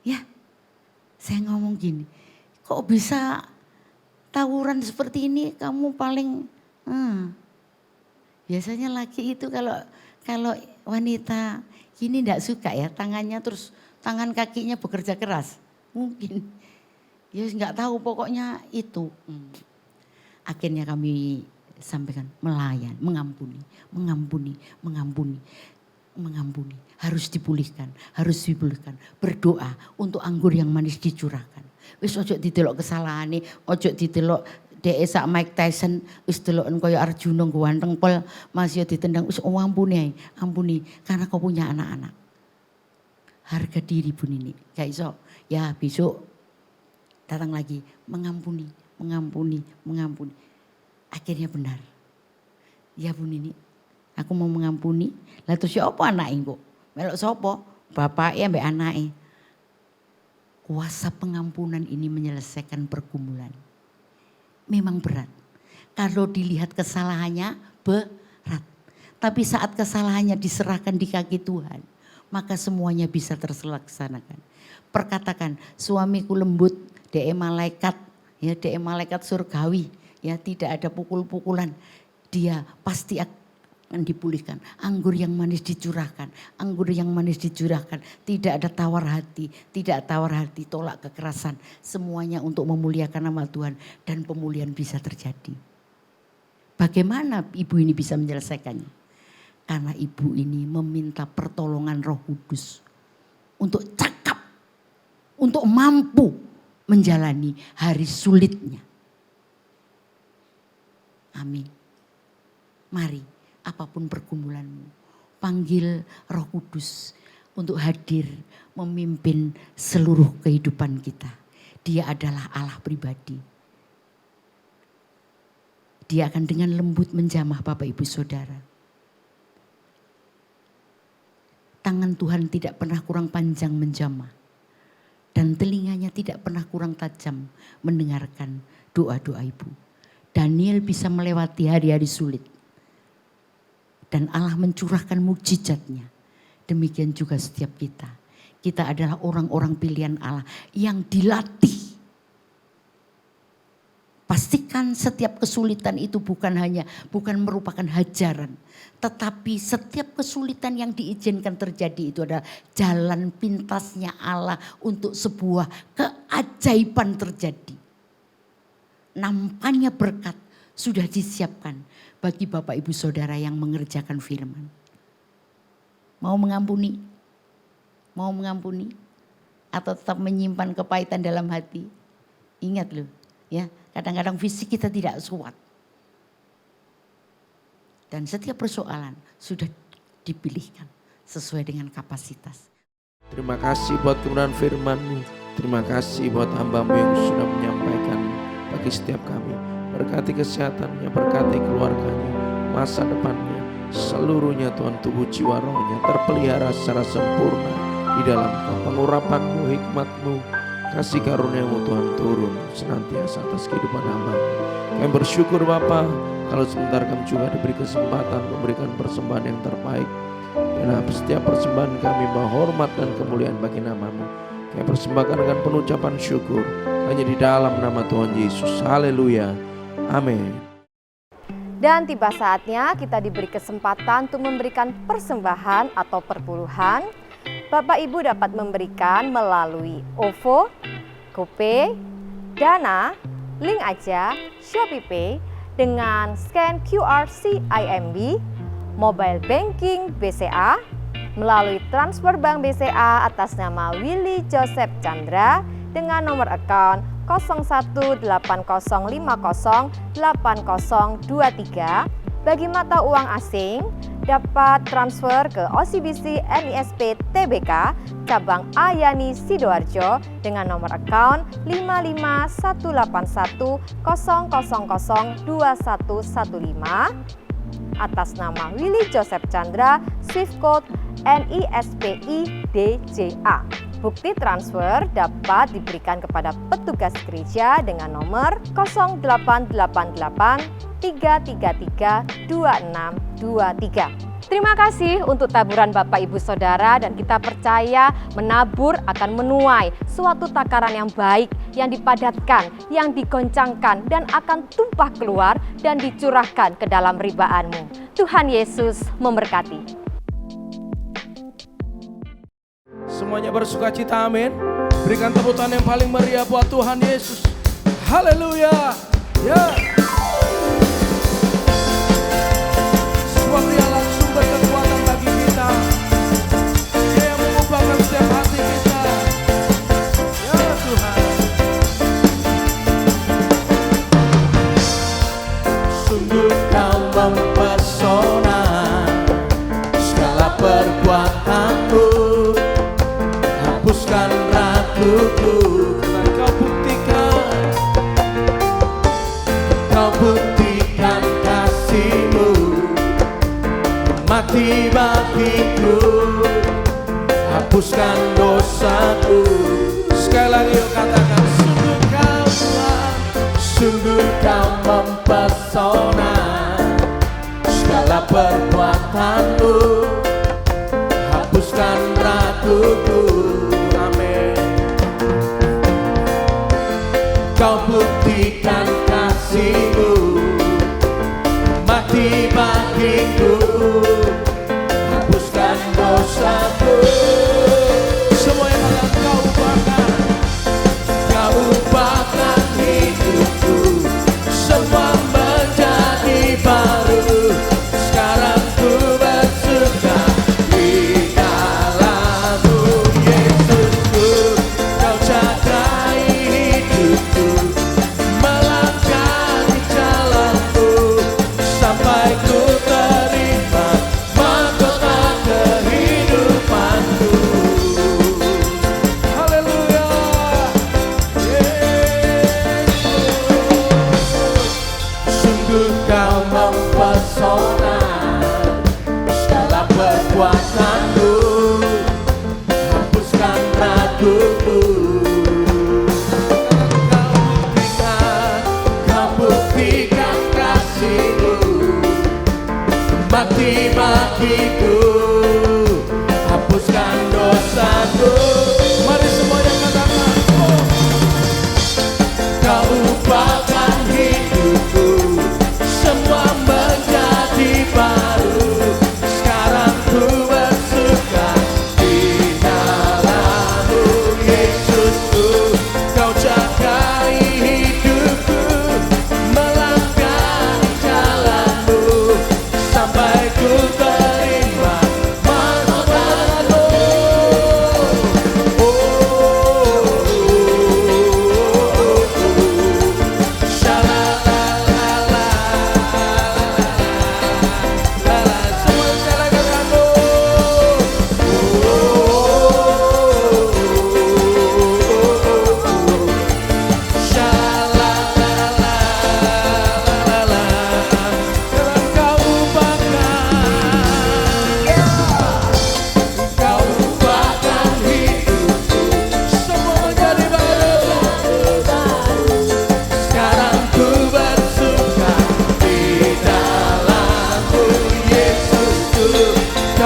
Ya, saya ngomong gini, kok bisa tawuran seperti ini kamu paling, biasanya laki itu kalau wanita gini enggak suka ya, tangannya terus tangan kakinya bekerja keras. Mungkin, ya enggak tahu pokoknya itu. Akhirnya kami sampaikan melayan, mengampuni. Harus dipulihkan. Berdoa untuk anggur yang manis dicurahkan. Wis ojo didelok kesalahane, ojo didelok dhek sak Mike Tyson, wis deloken kaya Arjuna ganteng pol, masih ditendang, wis ampuni karena kau punya anak-anak. Harga diri Bu Nini, gak iso. Ya besok datang lagi, mengampuni. Akhirnya benar. Ya Bu Nini, aku mau mengampuni. Lah terus ya apa anake kok? Melok sapa? Bapake ambek anake. Kuasa pengampunan ini menyelesaikan pergumulan. Memang berat. Kalau dilihat kesalahannya berat. Tapi saat kesalahannya diserahkan di kaki Tuhan, maka semuanya bisa terlaksanakan. Perkatakan, suamiku lembut, DE malaikat, ya DE malaikat surgawi, ya tidak ada pukul-pukulan. Dia pasti akan dipulihkan. Anggur yang manis dicurahkan. Tidak ada tawar hati, tolak kekerasan. Semuanya untuk memuliakan nama Tuhan dan pemulihan bisa terjadi. Bagaimana ibu ini bisa menyelesaikannya? Karena ibu ini meminta pertolongan Roh Kudus untuk cakap, untuk mampu menjalani hari sulitnya. Amin. Mari. Apapun pergumulanmu, panggil Roh Kudus untuk hadir memimpin seluruh kehidupan kita. Dia adalah Allah pribadi. Dia akan dengan lembut menjamah Bapak Ibu Saudara. Tangan Tuhan tidak pernah kurang panjang menjamah. Dan telinganya tidak pernah kurang tajam mendengarkan doa-doa ibu. Daniel bisa melewati hari-hari sulit. Dan Allah mencurahkan mukjizatnya. Demikian juga setiap kita. Kita adalah orang-orang pilihan Allah yang dilatih. Pastikan setiap kesulitan itu bukan merupakan hajaran. Tetapi setiap kesulitan yang diizinkan terjadi itu adalah jalan pintasnya Allah untuk sebuah keajaiban terjadi. Nampannya berkat sudah disiapkan bagi Bapak Ibu Saudara yang mengerjakan firman. Mau mengampuni? Mau mengampuni? Atau tetap menyimpan kepahitan dalam hati? Ingat loh ya, kadang-kadang fisik kita tidak kuat. Dan setiap persoalan sudah dipilihkan sesuai dengan kapasitas. Terima kasih buat kebenaran firman-Mu. Terima kasih buat hamba-Mu yang sudah menyampaikan bagi setiap kami. Berkati kesehatannya, berkati keluarganya, masa depannya, seluruhnya Tuhan, tubuh jiwa rohnya terpelihara secara sempurna di dalam pengurapan-Mu, hikmat-Mu, kasih karunia-Mu Tuhan turun senantiasa atas kehidupan hamba-Mu. Kami bersyukur Bapa, kalau sebentar kami juga diberi kesempatan memberikan persembahan yang terbaik. Dan setiap persembahan kami bawa hormat dan kemuliaan bagi nama-Mu. Kami persembahkan dengan penuh ucapan syukur hanya di dalam nama Tuhan Yesus. Haleluya. Amin. Dan tiba saatnya kita diberi kesempatan untuk memberikan persembahan atau perpuluhan. Bapak Ibu dapat memberikan melalui OVO, GoPay, Dana, Link Aja, ShopeePay dengan scan QR CIMB, Mobile Banking BCA, melalui transfer bank BCA atas nama Willy Joseph Chandra dengan nomor account 0180508023. Bagi mata uang asing dapat transfer ke OCBC NISP TBK cabang Ayani Sidoarjo dengan nomor account 5518100002115 atas nama Willy Joseph Chandra, Swift Code NISPI DJA. Bukti transfer dapat diberikan kepada petugas gereja dengan nomor 0888 333 2623. Terima kasih untuk taburan Bapak Ibu Saudara, dan kita percaya menabur akan menuai suatu takaran yang baik, yang dipadatkan, yang digoncangkan, dan akan tumpah keluar dan dicurahkan ke dalam ribaanmu. Tuhan Yesus memberkati. Semuanya bersuka cita, amin. Berikan tepuk tangan yang paling meriah buat Tuhan Yesus. Haleluya. Ya. Sebab Dialah sumber kekuatan bagi kita. Dia yang mengubahkan setiap hati kita. Ya Tuhan. Sungguh Kau mempesona, segala perbuatanmu hapuskan raguku. Kau buktikan kasih-Mu mati bagiku, hapuskan dosaku. Sekali lagi yuk katakan, sungguh Kau Tuhan, sungguh Kau mempesona, segala perbuatanmu hapuskan raguku. Kau buktikan kasih-Mu mati bagiku, hapuskan dosaku. Semua yang akan Kau ubahkan, Kau ubahkan hidupku, semua menjadi baru. Sekarang ku bersuka di dalam-Mu, Yesusku. Kau jagai hidupku, melangkah di jalan-Mu, sampai ku terima mahkota kehidupanku. Haleluya. Sungguh Kau mempesona, segala perbuatanmu hapuskan raguku. Kau buktikan kasih-Mu mati bagiku, hapuskan dosaku. Mari semuanya katakan, oh. Kau ubahkan hidupku, semua menjadi baru. Sekarang ku bersuka di dalam-Mu, Yesusku. Kau jagai hidupku, melangkah di jalan-Mu, sampai ku terima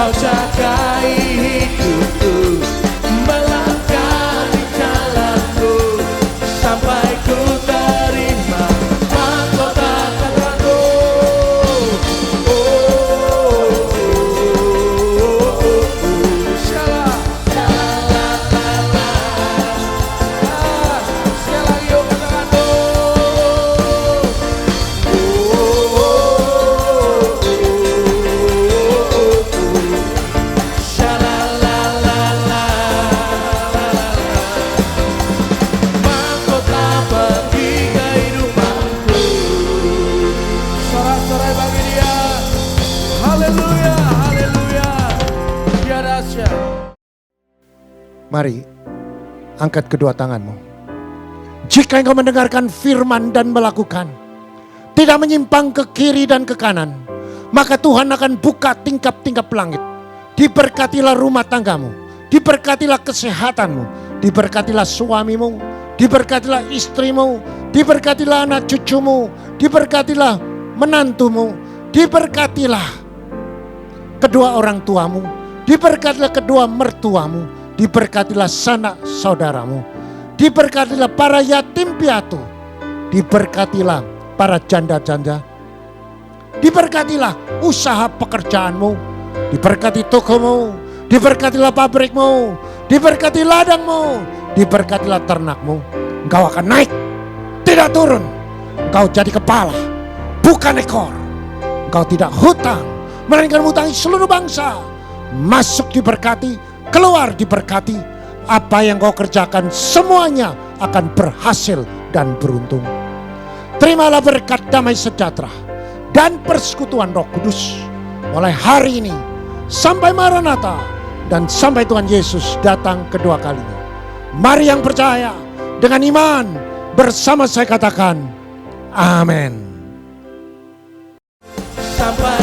Kau jagai hidupku, melangkah di jalanku, sampai ku terima mahkota kataku. Salah, sekali lagi yuk katakan mahkota bagi kehidupanku. Sorak-sorai bagi dia. Haleluya, haleluya. Dia dahsyat. Mari, angkat kedua tanganmu. Jika engkau mendengarkan firman dan melakukan, tidak menyimpang ke kiri dan ke kanan, maka Tuhan akan buka tingkap-tingkap langit. Diberkatilah rumah tanggamu, diberkatilah kesehatanmu, diberkatilah suamimu, diberkatilah istrimu, diberkatilah anak cucumu, diberkatilah menantumu, diberkatilah kedua orang tuamu, diberkatilah kedua mertuamu, diberkatilah sanak saudaramu, diberkatilah para yatim piatu, diberkatilah para janda-janda, diberkatilah usaha pekerjaanmu, diberkati tokomu, diberkatilah pabrikmu, diberkati ladangmu, diberkatilah ternakmu. Engkau akan naik, tidak turun. Engkau jadi kepala, bukan ekor. Engkau tidak hutang, melainkan hutangi seluruh bangsa. Masuk diberkati, keluar diberkati. Apa yang kau kerjakan semuanya akan berhasil dan beruntung. Terimalah berkat damai sejahtera dan persekutuan Roh Kudus mulai hari ini sampai Maranatha dan sampai Tuhan Yesus datang kedua kalinya. Mari yang percaya dengan iman bersama saya katakan amin. Sampai